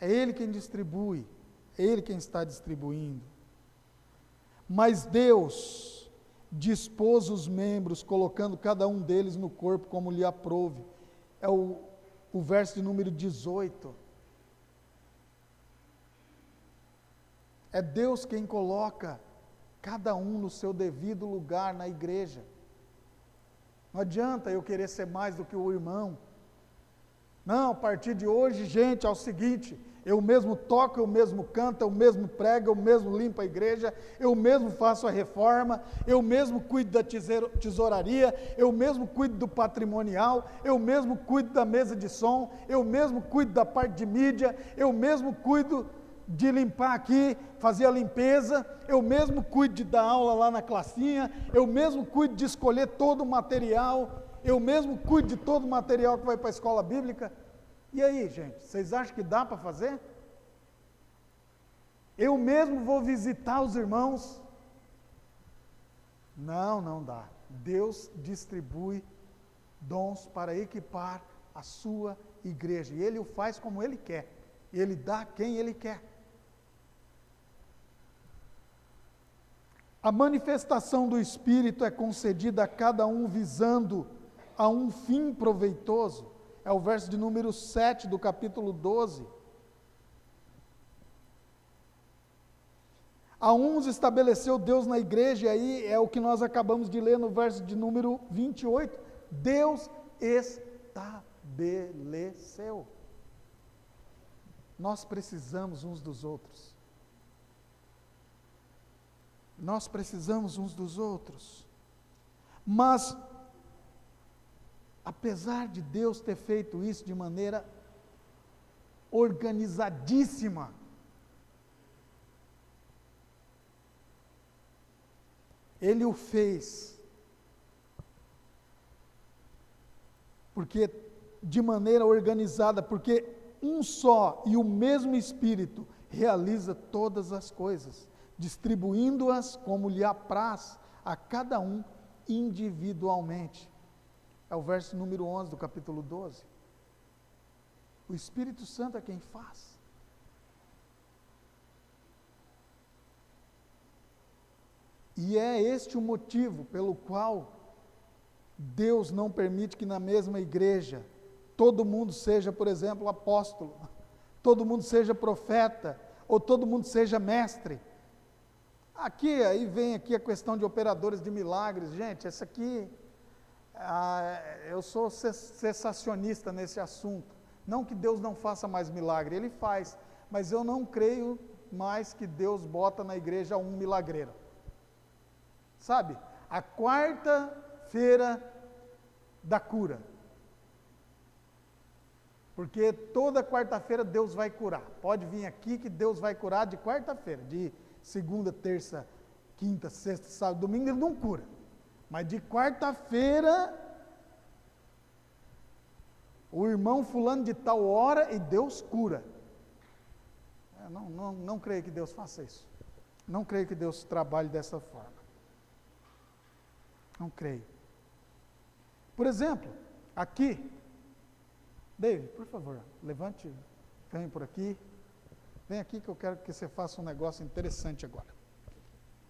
É Ele quem distribui, é Ele quem está distribuindo. Mas Deus dispôs os membros, colocando cada um deles no corpo como lhe aprouve. É o verso de número 18. É Deus quem coloca cada um no seu devido lugar na igreja. Não adianta eu querer ser mais do que o irmão. Não, a partir de hoje, gente, é o seguinte: eu mesmo toco, eu mesmo canto, eu mesmo prego, eu mesmo limpo a igreja, eu mesmo faço a reforma, eu mesmo cuido da tesouraria, eu mesmo cuido do patrimonial, eu mesmo cuido da mesa de som, eu mesmo cuido da parte de mídia, eu mesmo cuido de limpar aqui, fazer a limpeza, eu mesmo cuido de dar aula lá na classinha, eu mesmo cuido de escolher todo o material, eu mesmo cuido de todo o material que vai para a escola bíblica. E aí, gente, vocês acham que dá para fazer? Eu mesmo vou visitar os irmãos? Não, não dá. Deus distribui dons para equipar a sua igreja, e Ele o faz como Ele quer, Ele dá a quem Ele quer. A manifestação do Espírito é concedida a cada um visando a um fim proveitoso. É o verso de número 7 do capítulo 12. A uns estabeleceu Deus na igreja, e aí é o que nós acabamos de ler no verso de número 28. Deus estabeleceu. Nós precisamos uns dos outros. Nós precisamos uns dos outros. Mas, apesar de Deus ter feito isso de maneira organizadíssima, Ele o fez porque de maneira organizada, porque um só e o mesmo Espírito realiza todas as coisas, distribuindo-as como lhe apraz a cada um individualmente. É o verso número 11 do capítulo 12. O Espírito Santo é quem faz. E é este o motivo pelo qual Deus não permite que na mesma igreja todo mundo seja, por exemplo, apóstolo, todo mundo seja profeta, ou todo mundo seja mestre. Aí vem aqui a questão de operadores de milagres. Gente, essa aqui, eu sou cessacionista nesse assunto. Não que Deus não faça mais milagre, Ele faz, mas eu não creio mais que Deus bota na igreja um milagreiro. Sabe, a quarta-feira da cura. Porque toda quarta-feira Deus vai curar. Pode vir aqui que Deus vai curar de quarta-feira. De segunda, terça, quinta, sexta, sábado, domingo Ele não cura. Mas de quarta-feira, o irmão fulano de tal hora e Deus cura. Não creio que Deus faça isso. Não creio que Deus trabalhe dessa forma. Não creio. Por exemplo, aqui, David, por favor, levante, venha por aqui. Vem aqui que eu quero que você faça um negócio interessante agora,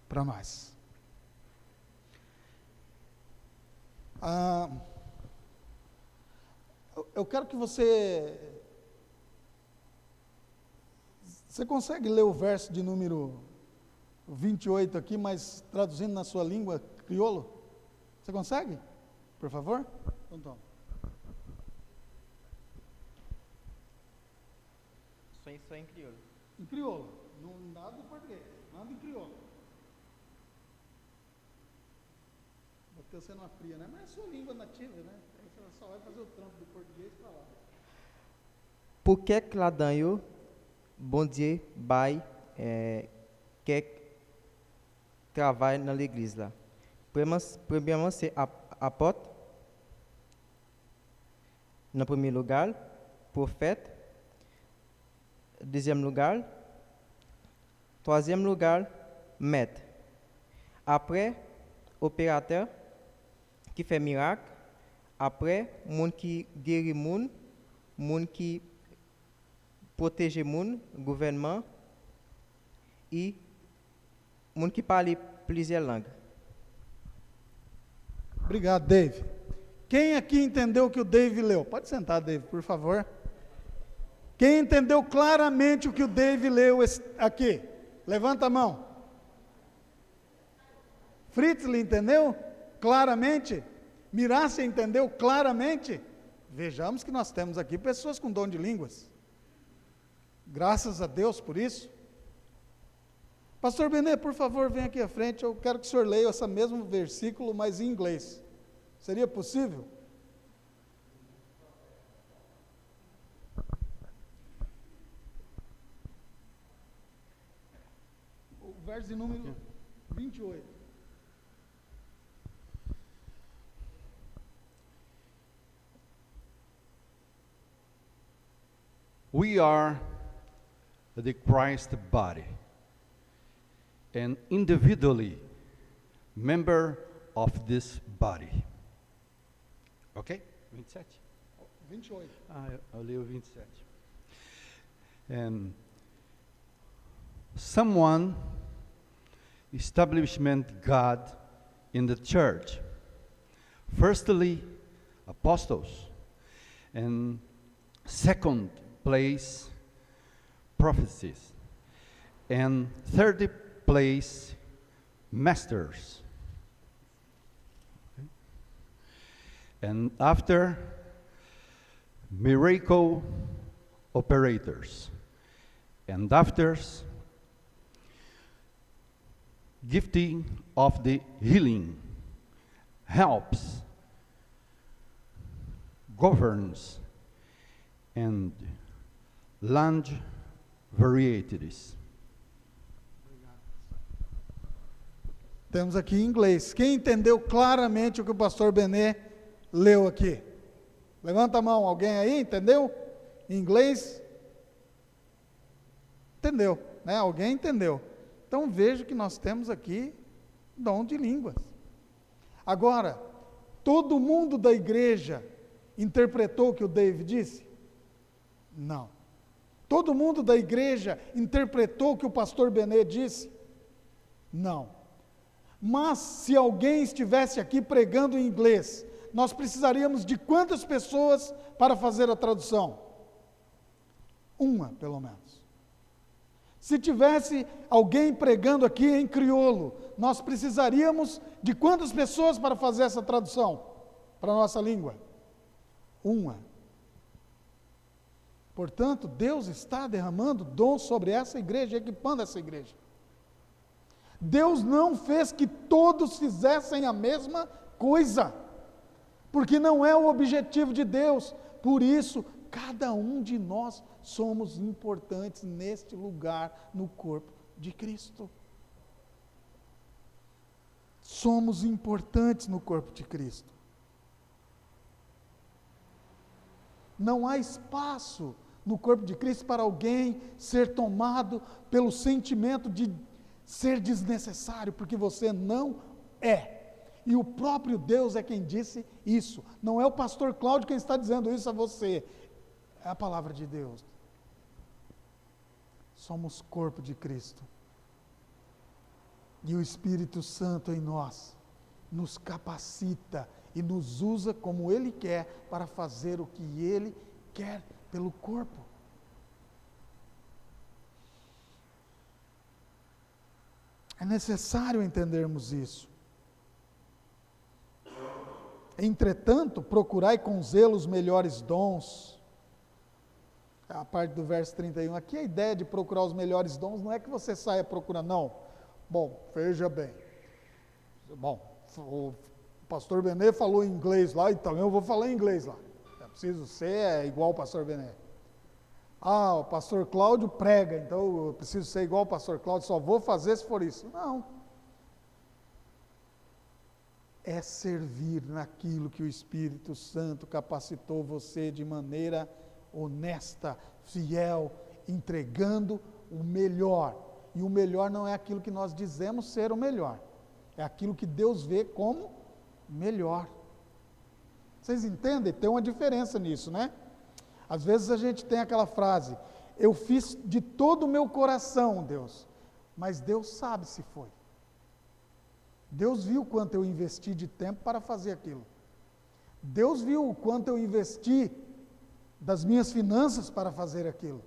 para nós. Eu quero que você consegue ler o verso de número 28 aqui, mas traduzindo na sua língua crioulo? Você consegue? Por favor? Então toma. Só em crioulo. Em crioulo, nada em português, nada em crioulo. Botei você numa fria, né? Mas é sua língua nativa, né? Aí você só vai fazer o trampo do português para lá. Por que lá eu, bom dia, vai, que trabalha na igreja lá? Primeiramente, c'est apôtre, no primeiro lugar, profeta, deuxième lugar, troisième lugar, maître. Après, opérateur, qui fait miracle. Après, monde qui guérit monde qui protège monde, gouvernement, e monde qui parle plusieurs langues. Obrigado, Dave. Quem aqui entendeu o que o Dave leu? Pode sentar, Dave, por favor. Quem entendeu claramente o que o Dave leu aqui? Levanta a mão. Fritzl entendeu claramente? Miracia entendeu claramente? Vejamos que nós temos aqui pessoas com dom de línguas. Graças a Deus por isso. Pastor Benê, por favor, venha aqui à frente. Eu quero que o senhor leia esse mesmo versículo, mas em inglês. Seria possível? O verso de número 28. We are the Christ body, and individually member of this body. Ok? 27. 28. Eu li o 27. And someone establishment God in the church. Firstly, apostles, and second place, prophecies, and third place, masters. Okay. And after, miracle operators, and after, gifting of the healing, helps, governs, and language varieties. Temos aqui em inglês. Quem entendeu claramente o que o pastor Benê leu aqui? Levanta a mão, alguém aí, entendeu? Em inglês? Entendeu, né? Alguém entendeu. Então veja que nós temos aqui dom de línguas. Agora, todo mundo da igreja interpretou o que o Dave disse? Não. Todo mundo da igreja interpretou o que o pastor Benê disse? Não. Mas se alguém estivesse aqui pregando em inglês, nós precisaríamos de quantas pessoas para fazer a tradução? Uma, pelo menos. Se tivesse alguém pregando aqui em crioulo, nós precisaríamos de quantas pessoas para fazer essa tradução para a nossa língua? Uma. Portanto, Deus está derramando dons sobre essa igreja, equipando essa igreja. Deus não fez que todos fizessem a mesma coisa, porque não é o objetivo de Deus. Por isso, cada um de nós somos importantes neste lugar, no corpo de Cristo. Somos importantes no corpo de Cristo. Não há espaço no corpo de Cristo para alguém ser tomado pelo sentimento de ser desnecessário, porque você não é. E o próprio Deus é quem disse isso. Não é o pastor Cláudio quem está dizendo isso a você. É a palavra de Deus. Somos corpo de Cristo. E o Espírito Santo em nós nos capacita e nos usa como Ele quer para fazer o que Ele quer pelo corpo. É necessário entendermos isso. Entretanto, procurai com zelo os melhores dons. A parte do verso 31. Aqui a ideia de procurar os melhores dons não é que você saia procurando, não. Bom, veja bem. Bom, o pastor Benê falou em inglês lá, então eu vou falar em inglês lá. Eu preciso ser igual o pastor Benê. Ah, o pastor Cláudio prega, então eu preciso ser igual o pastor Cláudio, só vou fazer se for isso. Não. É servir naquilo que o Espírito Santo capacitou você de maneira honesta, fiel, entregando o melhor. E o melhor não é aquilo que nós dizemos ser o melhor, é aquilo que Deus vê como melhor. Vocês entendem? Tem uma diferença nisso, né? Às vezes a gente tem aquela frase, eu fiz de todo o meu coração, Deus, mas Deus sabe se foi. Deus viu quanto eu investi de tempo para fazer aquilo. Deus viu o quanto eu investi das minhas finanças para fazer aquilo.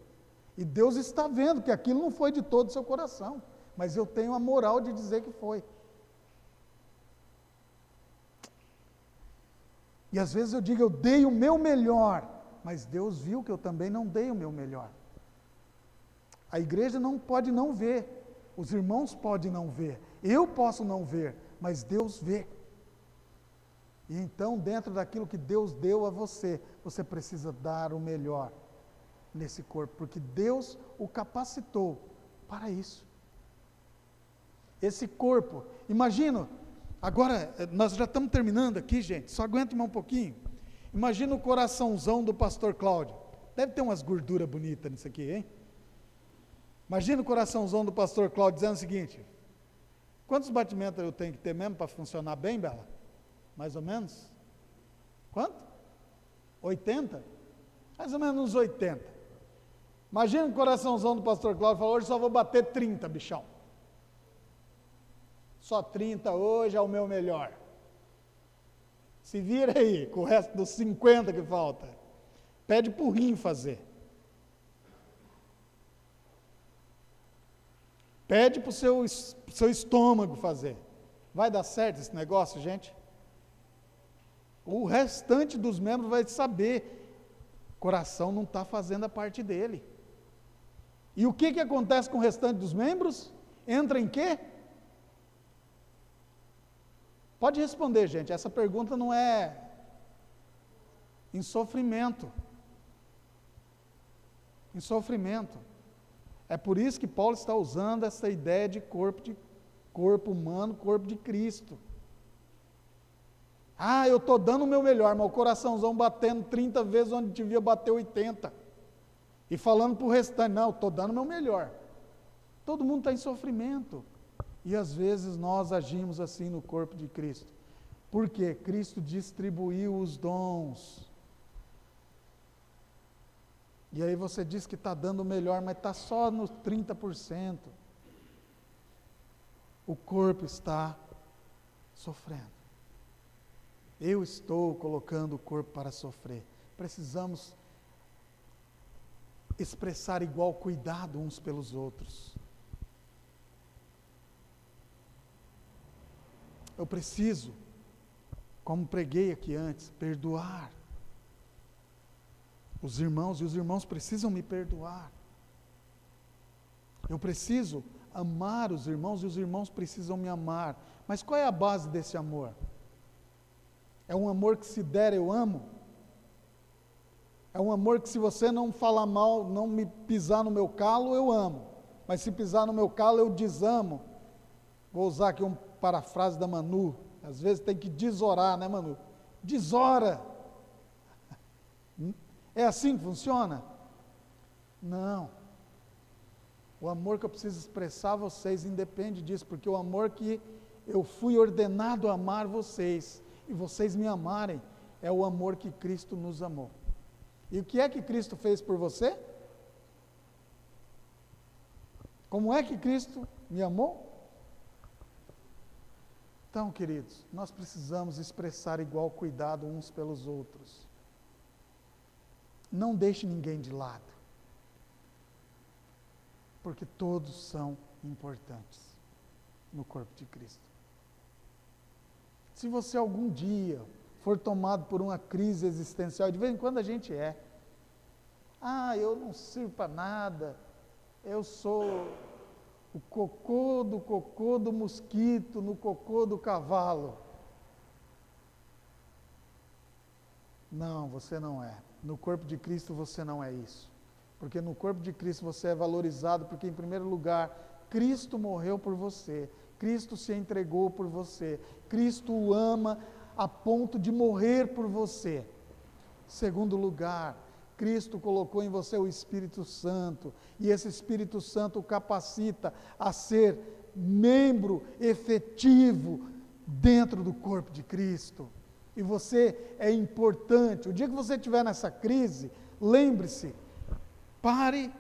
E Deus está vendo que aquilo não foi de todo o seu coração, mas eu tenho a moral de dizer que foi. E às vezes eu digo, eu dei o meu melhor, mas Deus viu que eu também não dei o meu melhor. A igreja não pode não ver, os irmãos podem não ver, eu posso não ver, mas Deus vê. E então, dentro daquilo que Deus deu a você, você precisa dar o melhor nesse corpo, porque Deus o capacitou para isso. Esse corpo, imagina, agora nós já estamos terminando aqui, gente, só aguenta mais um pouquinho. Imagina o coraçãozão do pastor Cláudio. Deve ter umas gorduras bonitas nisso aqui, hein? Imagina o coraçãozão do pastor Cláudio dizendo o seguinte: quantos batimentos eu tenho que ter mesmo para funcionar bem, Bela? Mais ou menos? Quanto? 80? Mais ou menos uns 80. Imagina o coraçãozão do pastor Cláudio falou: hoje só vou bater 30, bichão. Só 30 hoje é o meu melhor. Se vira aí com o resto dos 50 que falta. Pede para o rim fazer. Pede para o seu estômago fazer. Vai dar certo esse negócio, gente? O restante dos membros vai saber. O coração não está fazendo a parte dele. E o que acontece com o restante dos membros? Entra em quê? Pode responder, gente. Essa pergunta não é em sofrimento. Em sofrimento. É por isso que Paulo está usando essa ideia de corpo humano, corpo de Cristo. Ah, eu estou dando o meu melhor, mas o coraçãozão batendo 30 vezes onde devia bater 80. E falando para o restante, não, estou dando o meu melhor. Todo mundo está em sofrimento. E às vezes nós agimos assim no corpo de Cristo. Por quê? Cristo distribuiu os dons. E aí você diz que está dando o melhor, mas está só nos 30%. O corpo está sofrendo. Eu estou colocando o corpo para sofrer. Precisamos expressar igual cuidado uns pelos outros. Eu preciso, como preguei aqui antes, perdoar os irmãos, e os irmãos precisam me perdoar. Eu preciso amar os irmãos, e os irmãos precisam me amar. Mas qual é a base desse amor? É um amor que se der eu amo? É um amor que se você não falar mal, não me pisar no meu calo, eu amo. Mas se pisar no meu calo, eu desamo. Vou usar aqui uma parafrase da Manu. Às vezes tem que desorar, né, Manu? Desora! É assim que funciona? Não. O amor que eu preciso expressar a vocês independe disso, porque o amor que eu fui ordenado a amar vocês, e vocês me amarem, é o amor que Cristo nos amou. E o que é que Cristo fez por você? Como é que Cristo me amou? Então, queridos, nós precisamos expressar igual cuidado uns pelos outros. Não deixe ninguém de lado, porque todos são importantes no corpo de Cristo. Se você algum dia for tomado por uma crise existencial, de vez em quando a gente é. Ah, eu não sirvo para nada, eu sou o cocô do mosquito no cocô do cavalo. Não, você não é. No corpo de Cristo você não é isso. Porque no corpo de Cristo você é valorizado, porque em primeiro lugar, Cristo morreu por você. Cristo se entregou por você. Cristo o ama a ponto de morrer por você. Segundo lugar, Cristo colocou em você o Espírito Santo, e esse Espírito Santo o capacita a ser membro efetivo dentro do corpo de Cristo. E você é importante. O dia que você estiver nessa crise, lembre-se, pare.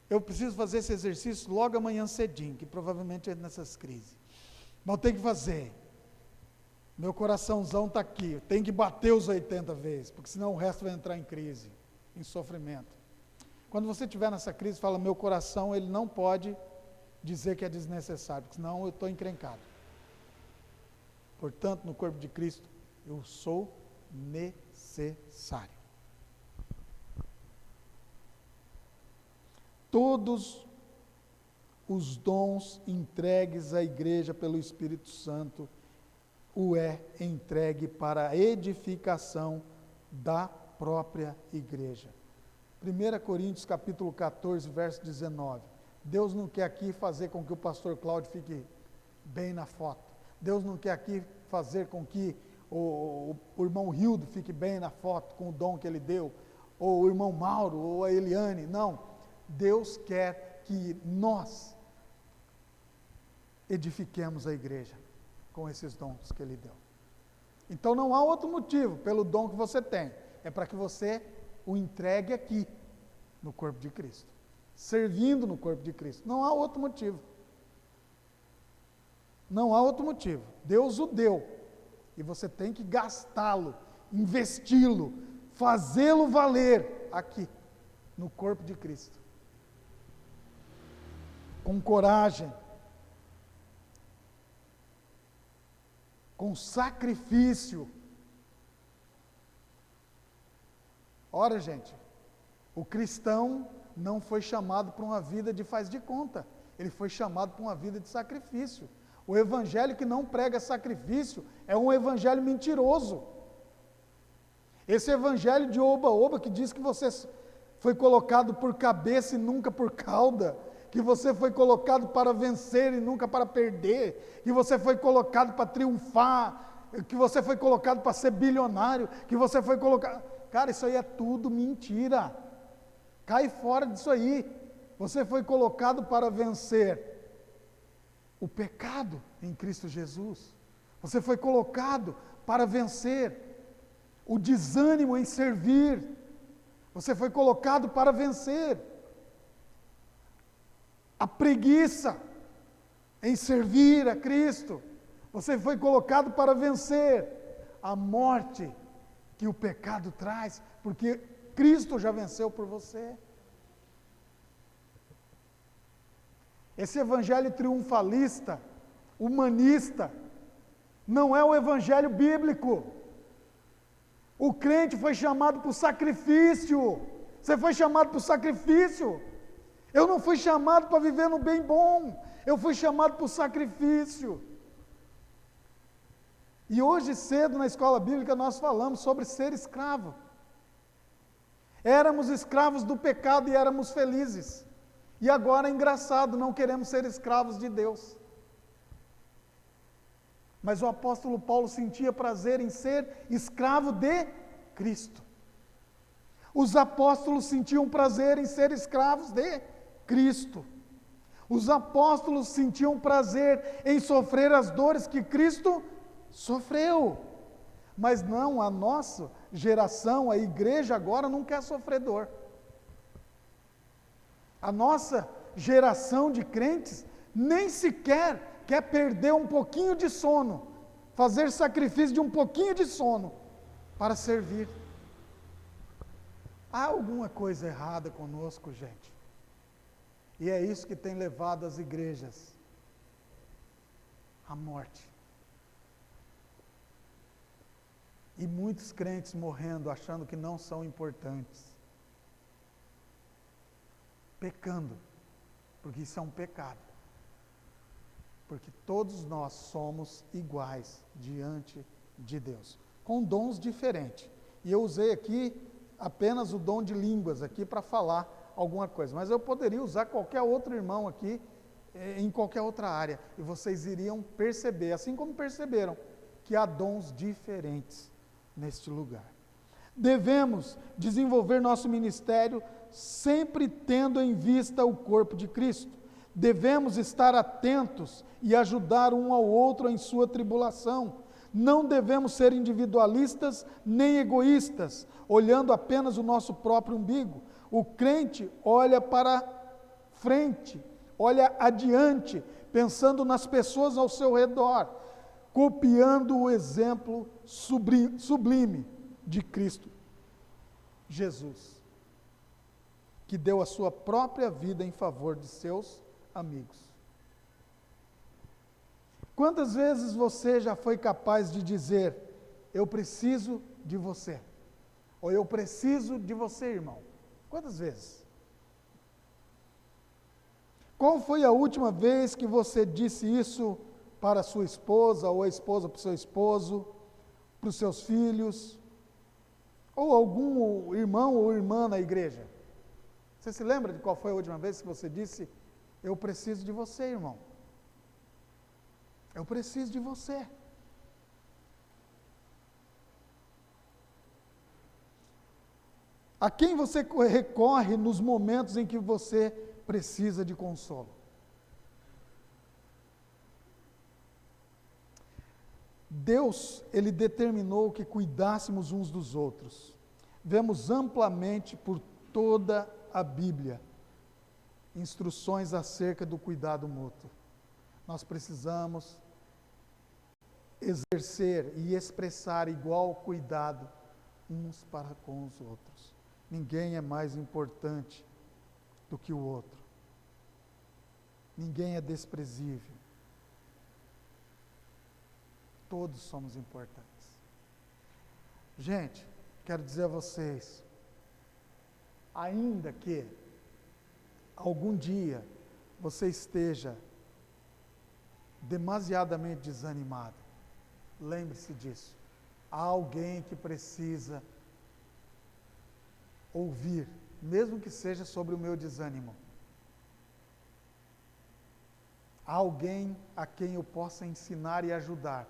Eu preciso fazer esse exercício logo amanhã cedinho, que provavelmente é nessas crises. Mas eu tenho que fazer. Meu coraçãozão está aqui, tem que bater os 80 vezes, porque senão o resto vai entrar em crise, em sofrimento. Quando você estiver nessa crise, fala, meu coração, ele não pode dizer que é desnecessário, porque senão eu estou encrencado. Portanto, no corpo de Cristo, eu sou necessário. Todos os dons entregues à igreja pelo Espírito Santo o é entregue para a edificação da própria igreja. 1 Coríntios capítulo 14, verso 19. Deus não quer aqui fazer com que o pastor Cláudio fique bem na foto. Deus não quer aqui fazer com que o irmão Rildo fique bem na foto com o dom que ele deu, ou o irmão Mauro, ou a Eliane. Não. Deus quer que nós edifiquemos a igreja com esses dons que Ele deu. Então não há outro motivo pelo dom que você tem, é para que você o entregue aqui, no corpo de Cristo, servindo no corpo de Cristo. Não há outro motivo. Não há outro motivo. Deus o deu, e você tem que gastá-lo, investi-lo, fazê-lo valer aqui, no corpo de Cristo. Com coragem, com sacrifício. Ora, gente, o cristão não foi chamado para uma vida de faz de conta, ele foi chamado para uma vida de sacrifício. O evangelho que não prega sacrifício é um evangelho mentiroso. Esse evangelho de oba-oba que diz que você foi colocado por cabeça e nunca por cauda, que você foi colocado para vencer e nunca para perder, que você foi colocado para triunfar que você foi colocado para ser bilionário, que você foi colocado. Cara, isso aí é tudo mentira. Cai fora disso aí. Você foi colocado para vencer o pecado em Cristo Jesus. Você foi colocado para vencer o desânimo em servir. Você foi colocado para vencer a preguiça em servir a Cristo. Você foi colocado para vencer a morte que o pecado traz, porque Cristo já venceu por você. Esse evangelho triunfalista, humanista, não é o evangelho bíblico. O crente foi chamado para o sacrifício. Você foi chamado para o sacrifício. Eu não fui chamado para viver no bem bom. Eu fui chamado para o sacrifício. E hoje cedo na escola bíblica nós falamos sobre ser escravo. Éramos escravos do pecado e éramos felizes. E agora é engraçado, não queremos ser escravos de Deus. Mas o apóstolo Paulo sentia prazer em ser escravo de Cristo. Os apóstolos sentiam prazer em ser escravos de Cristo. Os apóstolos sentiam prazer em sofrer as dores que Cristo sofreu. Mas não, a nossa geração, a igreja agora não quer sofrer dor. A nossa geração de crentes nem sequer quer perder um pouquinho de sono, fazer sacrifício de um pouquinho de sono para servir. Há alguma coisa errada conosco, gente. E é isso que tem levado as igrejas à morte. E muitos crentes morrendo, achando que não são importantes. Pecando, porque isso é um pecado. Porque todos nós somos iguais diante de Deus, com dons diferentes. E eu usei aqui apenas o dom de línguas aqui para falar alguma coisa, mas eu poderia usar qualquer outro irmão aqui, em qualquer outra área, e vocês iriam perceber, assim como perceberam, que há dons diferentes neste lugar. Devemos desenvolver nosso ministério sempre tendo em vista o corpo de Cristo. Devemos estar atentos e ajudar um ao outro em sua tribulação. Não devemos ser individualistas nem egoístas, olhando apenas o nosso próprio umbigo. O crente olha para frente, olha adiante, pensando nas pessoas ao seu redor, copiando o exemplo sublime de Cristo Jesus, que deu a sua própria vida em favor de seus amigos. Quantas vezes você já foi capaz de dizer, eu preciso de você? Ou eu preciso de você, irmão? Quantas vezes? Qual foi a última vez que você disse isso para a sua esposa, ou a esposa para o seu esposo, para os seus filhos, ou algum irmão ou irmã na igreja? Você se lembra de qual foi a última vez que você disse, eu preciso de você, irmão? Eu preciso de você. A quem você recorre nos momentos em que você precisa de consolo? Deus, Ele determinou que cuidássemos uns dos outros. Vemos amplamente por toda a Bíblia instruções acerca do cuidado mútuo. Nós precisamos exercer e expressar igual cuidado uns para com os outros. Ninguém é mais importante do que o outro. Ninguém é desprezível. Todos somos importantes. Gente, quero dizer a vocês, ainda que algum dia você esteja demasiadamente desanimado, lembre-se disso. Há alguém que precisa ouvir, mesmo que seja sobre o meu desânimo. Há alguém a quem eu possa ensinar e ajudar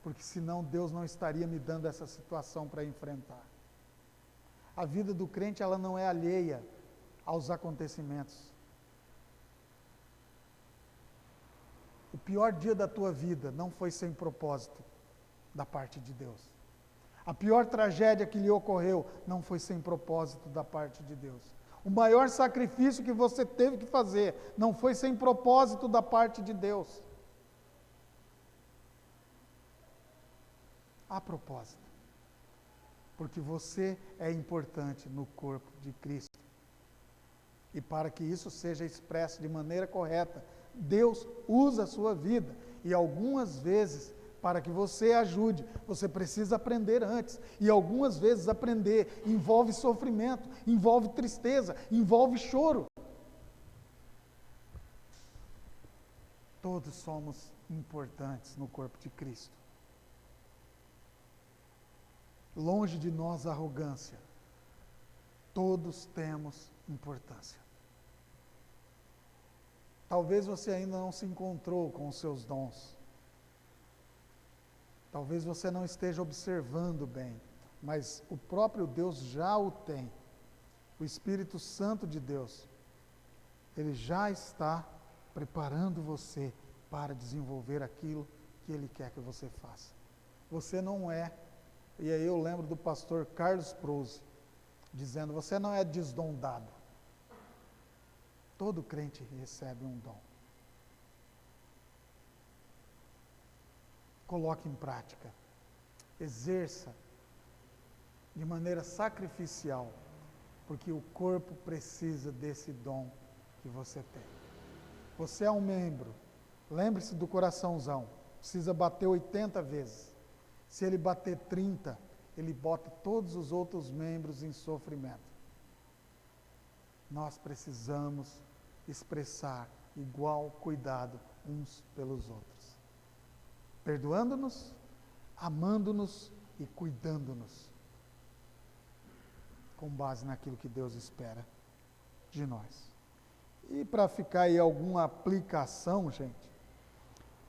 porque senão Deus não estaria me dando essa situação para enfrentar. A vida do crente, ela não é alheia aos acontecimentos. O pior dia da tua vida não foi sem propósito da parte de Deus. A pior tragédia que lhe ocorreu não foi sem propósito da parte de Deus. O maior sacrifício que você teve que fazer não foi sem propósito da parte de Deus. Há propósito. Porque você é importante no corpo de Cristo. E para que isso seja expresso de maneira correta, Deus usa a sua vida. E algumas vezes, para que você ajude, você precisa aprender antes. E algumas vezes aprender envolve sofrimento, envolve tristeza, envolve choro. Todos somos importantes no corpo de Cristo. Longe de nós a arrogância. Todos temos importância. Talvez você ainda não se encontrou com os seus dons. Talvez você não esteja observando bem, mas o próprio Deus já o tem. O Espírito Santo de Deus, ele já está preparando você para desenvolver aquilo que ele quer que você faça. Você não é, e aí eu lembro do pastor Carlos Prose, dizendo, você não é desdondado. Todo crente recebe um dom. Coloque em prática. Exerça de maneira sacrificial, porque o corpo precisa desse dom que você tem. Você é um membro. Lembre-se do coraçãozão. Precisa bater 80 vezes. Se ele bater 30, ele bota todos os outros membros em sofrimento. Nós precisamos expressar igual cuidado uns pelos outros. Perdoando-nos, amando-nos e cuidando-nos. Com base naquilo que Deus espera de nós. E para ficar aí alguma aplicação, gente,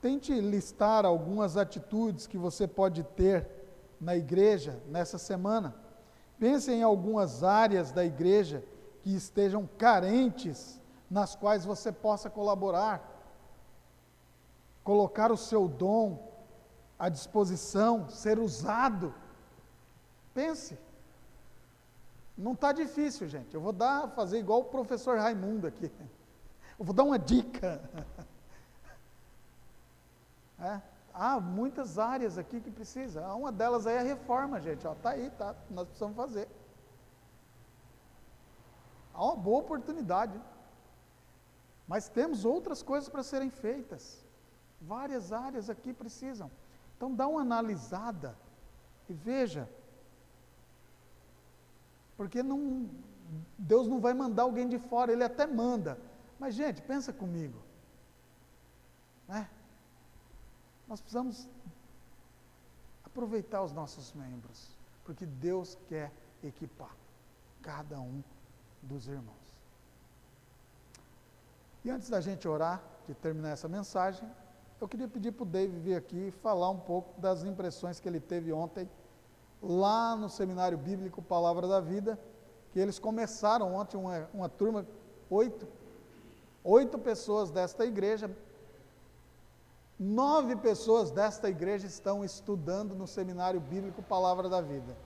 tente listar algumas atitudes que você pode ter na igreja nessa semana. Pense em algumas áreas da igreja que estejam carentes, nas quais você possa colaborar. Colocar o seu dom à disposição, ser usado. Pense. Não está difícil, gente. Eu vou fazer igual o professor Raimundo aqui. Eu vou dar uma dica. Há muitas áreas aqui que precisa. Uma delas aí é a reforma, gente. Está aí, tá? Nós precisamos fazer. Há uma boa oportunidade. Mas temos outras coisas para serem feitas. Várias áreas aqui precisam. Então dá uma analisada e veja. Porque Deus não vai mandar alguém de fora, Ele até manda. Mas, gente, pensa comigo. Nós precisamos aproveitar os nossos membros, porque Deus quer equipar cada um dos irmãos. E antes da gente orar, de terminar essa mensagem, eu queria pedir para o David vir aqui e falar um pouco das impressões que ele teve ontem, lá no Seminário Bíblico Palavra da Vida, que eles começaram ontem uma turma, 8 pessoas desta igreja, 9 pessoas desta igreja estão estudando no Seminário Bíblico Palavra da Vida.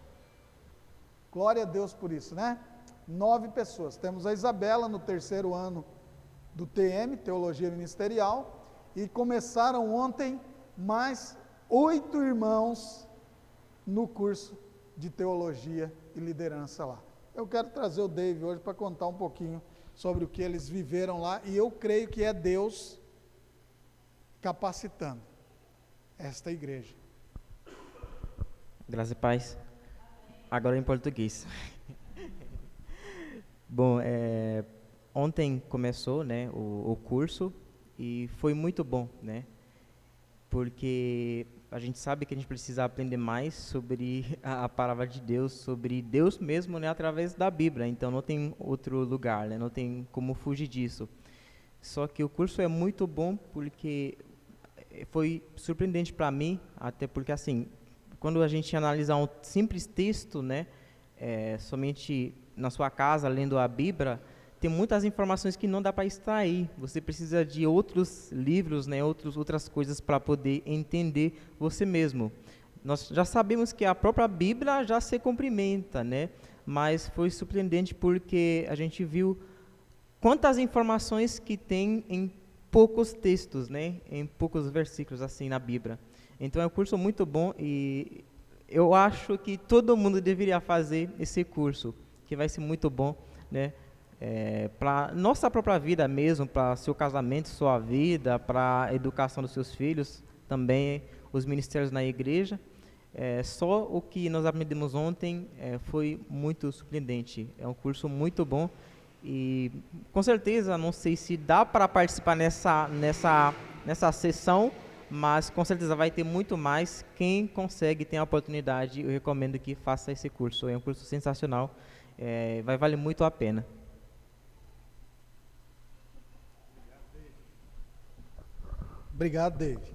Glória a Deus por isso, né? 9 pessoas. Temos a Isabela no 3º ano do TM, Teologia Ministerial, e começaram ontem mais 8 irmãos no curso de Teologia e Liderança lá. Eu quero trazer o Dave hoje para contar um pouquinho sobre o que eles viveram lá, e eu creio que é Deus capacitando esta igreja. Graça e paz. Agora em português. Bom, ontem começou, né, o curso e foi muito bom, né? Porque a gente sabe que a gente precisa aprender mais sobre a palavra de Deus, sobre Deus mesmo, né, através da Bíblia. Então não tem outro lugar, né? Não tem como fugir disso. Só que o curso é muito bom porque foi surpreendente para mim, até porque, assim, quando a gente analisa um simples texto, né, somente na sua casa, lendo a Bíblia, tem muitas informações que não dá para extrair. Você precisa de outros livros, né, outras coisas para poder entender você mesmo. Nós já sabemos que a própria Bíblia já se cumprimenta, né, mas foi surpreendente porque a gente viu quantas informações que tem em poucos textos, né, em poucos versículos assim na Bíblia. Então é um curso muito bom e eu acho que todo mundo deveria fazer esse curso, que vai ser muito bom, né, para nossa própria vida mesmo, para seu casamento, sua vida, para a educação dos seus filhos, também os ministérios na igreja. Só o que nós aprendemos ontem foi muito surpreendente. É um curso muito bom e, com certeza, não sei se dá para participar nessa sessão, mas com certeza vai ter muito mais. Quem consegue, tem a oportunidade, eu recomendo que faça esse curso. É um curso sensacional, vai valer muito a pena. Obrigado, Dave.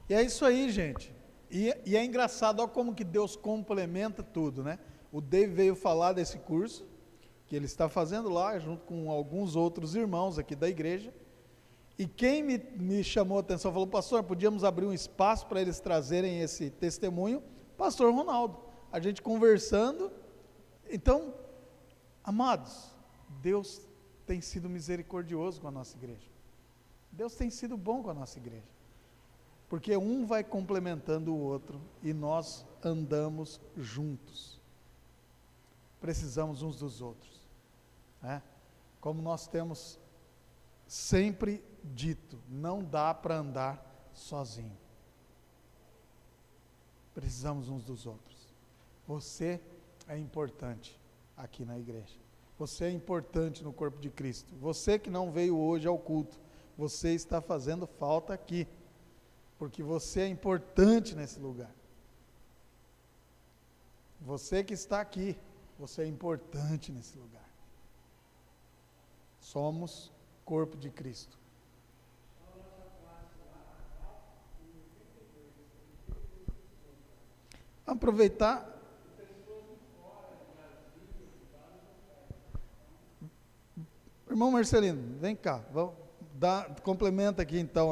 E é isso aí, gente. E é engraçado, olha como que Deus complementa tudo, né? O Dave veio falar desse curso que ele está fazendo lá, junto com alguns outros irmãos aqui da igreja. E quem me chamou a atenção, falou, pastor, podíamos abrir um espaço para eles trazerem esse testemunho? Pastor Ronaldo. A gente conversando. Então, amados, Deus tem sido misericordioso com a nossa igreja. Deus tem sido bom com a nossa igreja. Porque um vai complementando o outro e nós andamos juntos. Precisamos uns dos outros, né? Como nós temos sempre dito, não dá para andar sozinho. Precisamos uns dos outros. Você é importante aqui na igreja. Você é importante no corpo de Cristo. Você que não veio hoje ao culto, você está fazendo falta aqui. Porque você é importante nesse lugar. Você que está aqui, você é importante nesse lugar. Somos corpo de Cristo. Aproveitar. Irmão Marcelino, vem cá. Vamos complementa aqui então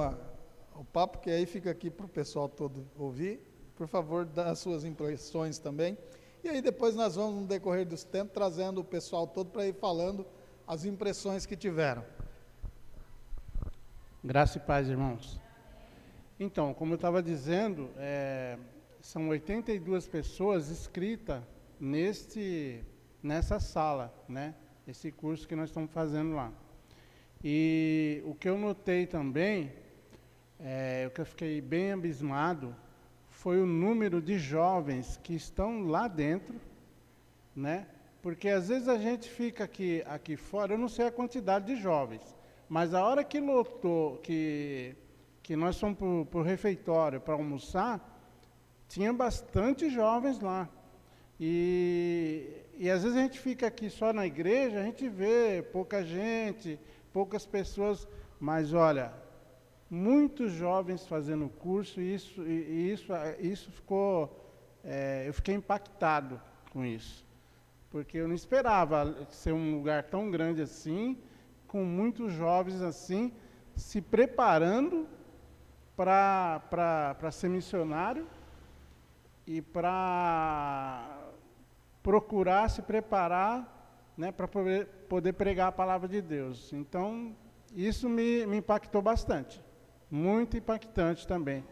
o papo, que aí fica aqui para o pessoal todo ouvir. Por favor, dá as suas impressões também. E aí depois nós vamos, no decorrer dos tempos, trazendo o pessoal todo para ir falando as impressões que tiveram. Graça e paz, irmãos. Então, como eu estava dizendo, são 82 pessoas inscritas nessa sala, né? Esse curso que nós estamos fazendo lá. E o que eu notei também, o que eu fiquei bem abismado, foi o número de jovens que estão lá dentro, né? Porque às vezes a gente fica aqui fora, eu não sei a quantidade de jovens, mas a hora que lotou, que nós fomos para o refeitório para almoçar, tinha bastante jovens lá. E às vezes a gente fica aqui só na igreja, a gente vê pouca gente, poucas pessoas, mas olha, muitos jovens fazendo curso, e isso ficou, eu fiquei impactado com isso, porque eu não esperava ser um lugar tão grande assim, com muitos jovens assim, se preparando para ser missionário e para procurar se preparar, né, para poder pregar a palavra de Deus. Então, isso me impactou bastante. Muito impactante também.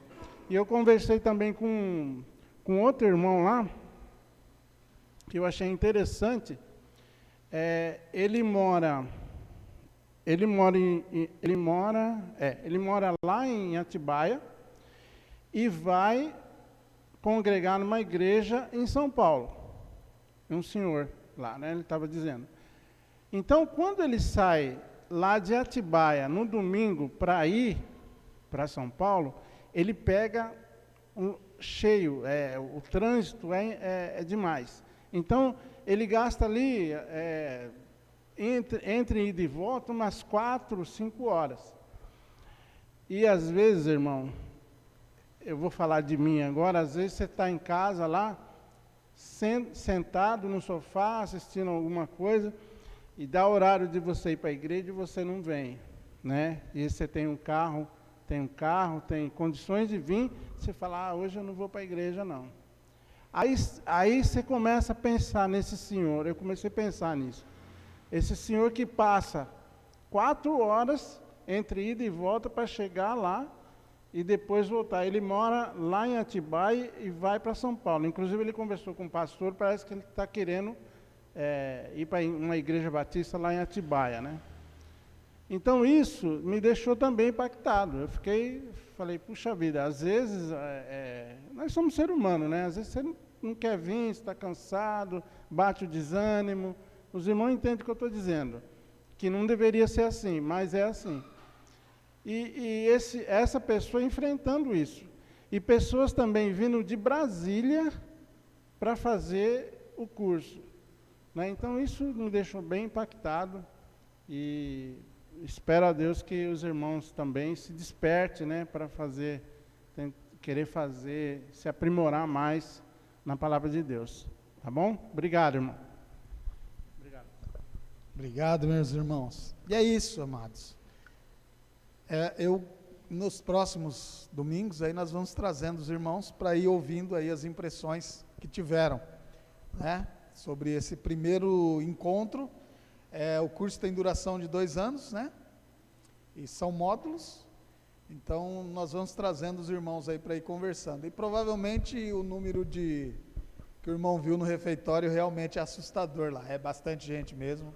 E eu conversei também com outro irmão lá, que eu achei interessante. Ele mora lá em Atibaia e vai congregar numa igreja em São Paulo. Um senhor lá, né? Ele estava dizendo. Então, quando ele sai lá de Atibaia no domingo para ir para São Paulo, ele pega cheio, o trânsito é demais. Então, ele gasta ali, entre ida e volta, umas 4, 5 horas. E às vezes, irmão, eu vou falar de mim agora, às vezes você está em casa lá, sentado no sofá, assistindo alguma coisa, e dá horário de você ir para a igreja e você não vem, né? E você tem carro, tem condições de vir, você fala, hoje eu não vou para a igreja não. Aí você começa a pensar nesse senhor, eu comecei a pensar nisso. Esse senhor que passa 4 horas entre ida e volta para chegar lá e depois voltar. Ele mora lá em Atibaia e vai para São Paulo. Inclusive ele conversou com o pastor, parece que ele está querendo ir para uma igreja batista lá em Atibaia, né? Então isso me deixou também impactado. Eu falei, puxa vida, às vezes nós somos seres humanos, né? Às vezes você não quer vir, está cansado, bate o desânimo. Os irmãos entendem o que eu estou dizendo, que não deveria ser assim, mas é assim. Essa pessoa enfrentando isso. E pessoas também vindo de Brasília para fazer o curso, né? Então isso me deixou bem impactado e espero a Deus que os irmãos também se despertem, né, para querer fazer, se aprimorar mais na palavra de Deus. Tá bom? Obrigado, irmão. Obrigado, meus irmãos. E é isso, amados. Nos próximos domingos, aí nós vamos trazendo os irmãos para ir ouvindo aí as impressões que tiveram, né, sobre esse primeiro encontro. O curso tem duração de 2 anos, né, e são módulos, então nós vamos trazendo os irmãos aí para ir conversando. E provavelmente o número que o irmão viu no refeitório realmente é assustador lá, é bastante gente mesmo.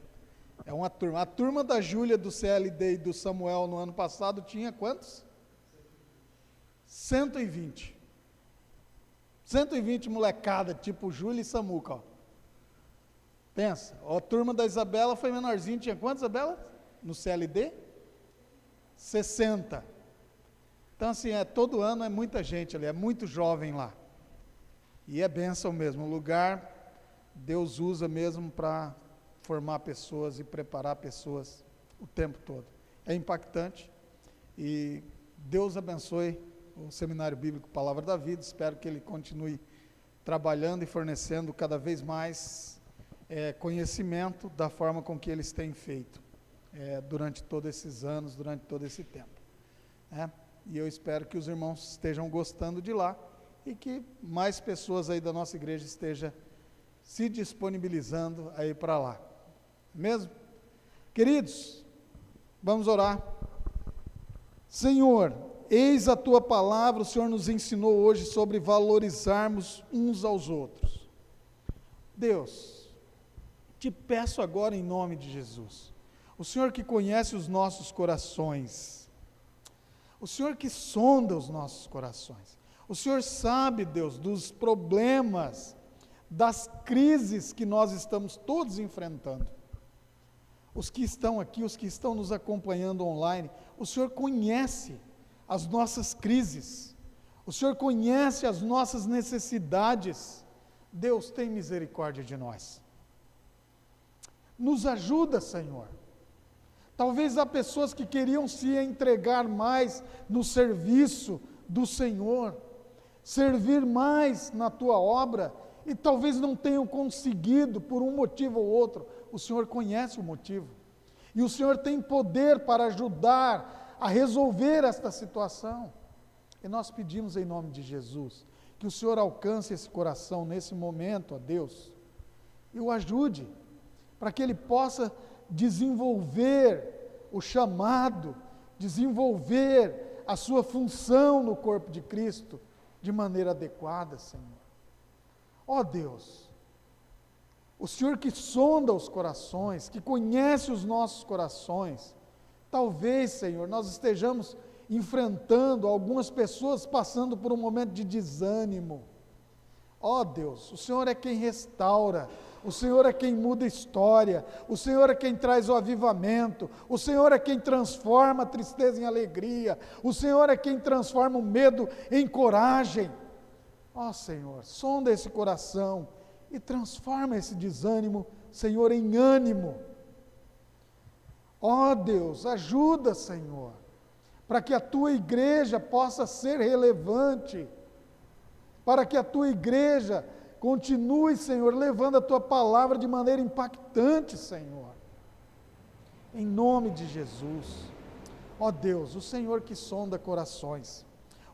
É uma turma. A turma da Júlia, do CLD e do Samuel no ano passado tinha quantos? 120. 120 molecada, tipo Júlia e Samuca, ó. Pensa, a turma da Isabela foi menorzinha, tinha quantos, Isabela? No CLD? 60. Então assim, todo ano é muita gente ali, é muito jovem lá. E é bênção mesmo, o lugar Deus usa mesmo para formar pessoas e preparar pessoas o tempo todo. É impactante e Deus abençoe o Seminário Bíblico Palavra da Vida. Espero que ele continue trabalhando e fornecendo cada vez mais conhecimento da forma com que eles têm feito durante todos esses anos, durante todo esse tempo, né? E eu espero que os irmãos estejam gostando de lá e que mais pessoas aí da nossa igreja estejam se disponibilizando a ir para lá. Mesmo? Queridos, vamos orar. Senhor, eis a tua palavra, o Senhor nos ensinou hoje sobre valorizarmos uns aos outros. Deus, te peço agora em nome de Jesus, o Senhor que conhece os nossos corações, o Senhor que sonda os nossos corações, o Senhor sabe, Deus, dos problemas, das crises que nós estamos todos enfrentando. Os que estão aqui, os que estão nos acompanhando online, o Senhor conhece as nossas crises, o Senhor conhece as nossas necessidades. Deus, tem misericórdia de nós. Nos ajuda, Senhor. Talvez há pessoas que queriam se entregar mais no serviço do Senhor, servir mais na tua obra, e talvez não tenham conseguido por um motivo ou outro. O Senhor conhece o motivo, e o Senhor tem poder para ajudar a resolver esta situação, e nós pedimos em nome de Jesus, que o Senhor alcance esse coração nesse momento, ó Deus, e o ajude, para que ele possa desenvolver o chamado, desenvolver a sua função no corpo de Cristo, de maneira adequada, Senhor. Ó Deus, o Senhor que sonda os corações, que conhece os nossos corações, talvez, Senhor, nós estejamos enfrentando algumas pessoas passando por um momento de desânimo. Ó Deus, o Senhor é quem restaura, o Senhor é quem muda a história, o Senhor é quem traz o avivamento, o Senhor é quem transforma a tristeza em alegria, o Senhor é quem transforma o medo em coragem. Ó Senhor, sonda esse coração e transforma esse desânimo, Senhor, em ânimo. Ó Deus, ajuda, Senhor, para que a tua igreja possa ser relevante, para que a tua igreja continue, Senhor, levando a tua palavra de maneira impactante, Senhor. Em nome de Jesus. Ó Deus, o Senhor que sonda corações,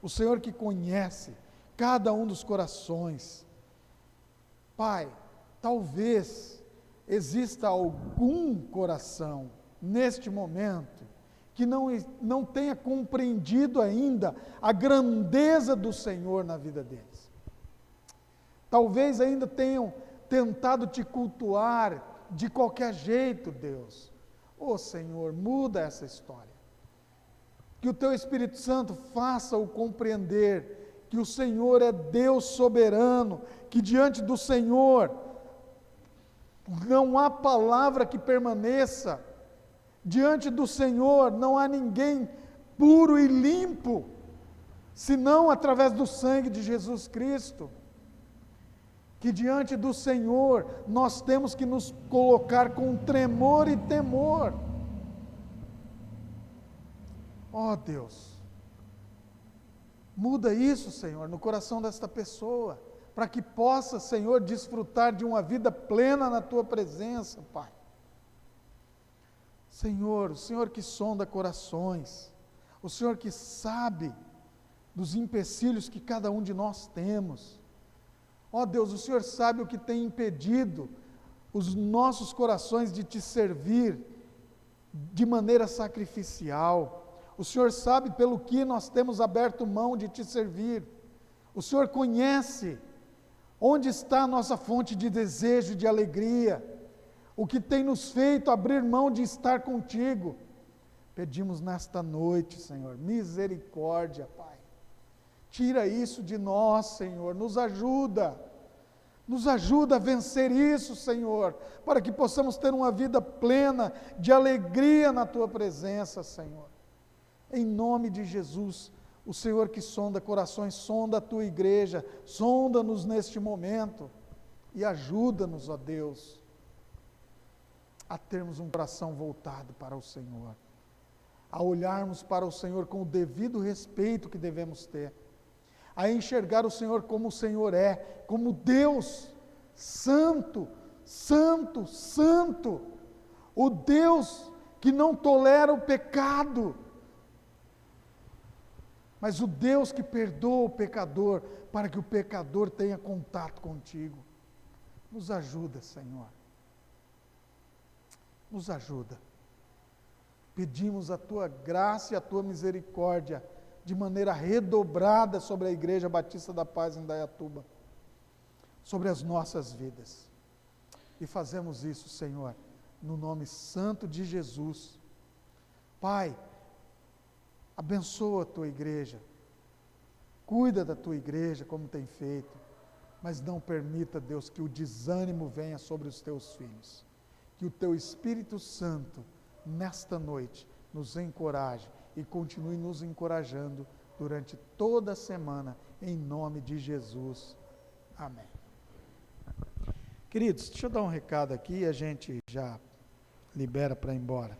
o Senhor que conhece cada um dos corações. Pai, talvez exista algum coração neste momento que não tenha compreendido ainda a grandeza do Senhor na vida deles. Talvez ainda tenham tentado te cultuar de qualquer jeito, Deus. Ô Senhor, muda essa história. Que o Teu Espírito Santo faça-o compreender que o Senhor é Deus soberano, que diante do Senhor não há palavra que permaneça, diante do Senhor não há ninguém puro e limpo, senão através do sangue de Jesus Cristo. Que diante do Senhor nós temos que nos colocar com tremor e temor. Ó Deus, muda isso, Senhor, no coração desta pessoa, para que possa, Senhor, desfrutar de uma vida plena na Tua presença, Pai. Senhor, o Senhor que sonda corações, o Senhor que sabe dos empecilhos que cada um de nós temos. Ó Deus, o Senhor sabe o que tem impedido os nossos corações de Te servir de maneira sacrificial. O Senhor sabe pelo que nós temos aberto mão de Te servir. O Senhor conhece onde está a nossa fonte de desejo e de alegria, o que tem nos feito abrir mão de estar contigo. Pedimos nesta noite, Senhor, misericórdia, Pai. Tira isso de nós, Senhor, nos ajuda a vencer isso, Senhor, para que possamos ter uma vida plena de alegria na Tua presença, Senhor. Em nome de Jesus, o Senhor que sonda corações, sonda a Tua igreja, sonda-nos neste momento e ajuda-nos, ó Deus, a termos um coração voltado para o Senhor, a olharmos para o Senhor com o devido respeito que devemos ter, a enxergar o Senhor como o Senhor é, como Deus santo, santo, santo, o Deus que não tolera o pecado, mas o Deus que perdoa o pecador, para que o pecador tenha contato contigo. Nos ajuda, Senhor. Nos ajuda. Pedimos a Tua graça e a Tua misericórdia de maneira redobrada sobre a Igreja Batista da Paz em Indaiatuba, sobre as nossas vidas. E fazemos isso, Senhor, no nome santo de Jesus. Pai, abençoa a Tua igreja, cuida da Tua igreja como tem feito, mas não permita, Deus, que o desânimo venha sobre os Teus filhos. Que o Teu Espírito Santo, nesta noite, nos encoraje e continue nos encorajando durante toda a semana, em nome de Jesus. Amém. Queridos, deixa eu dar um recado aqui e a gente já libera para ir embora.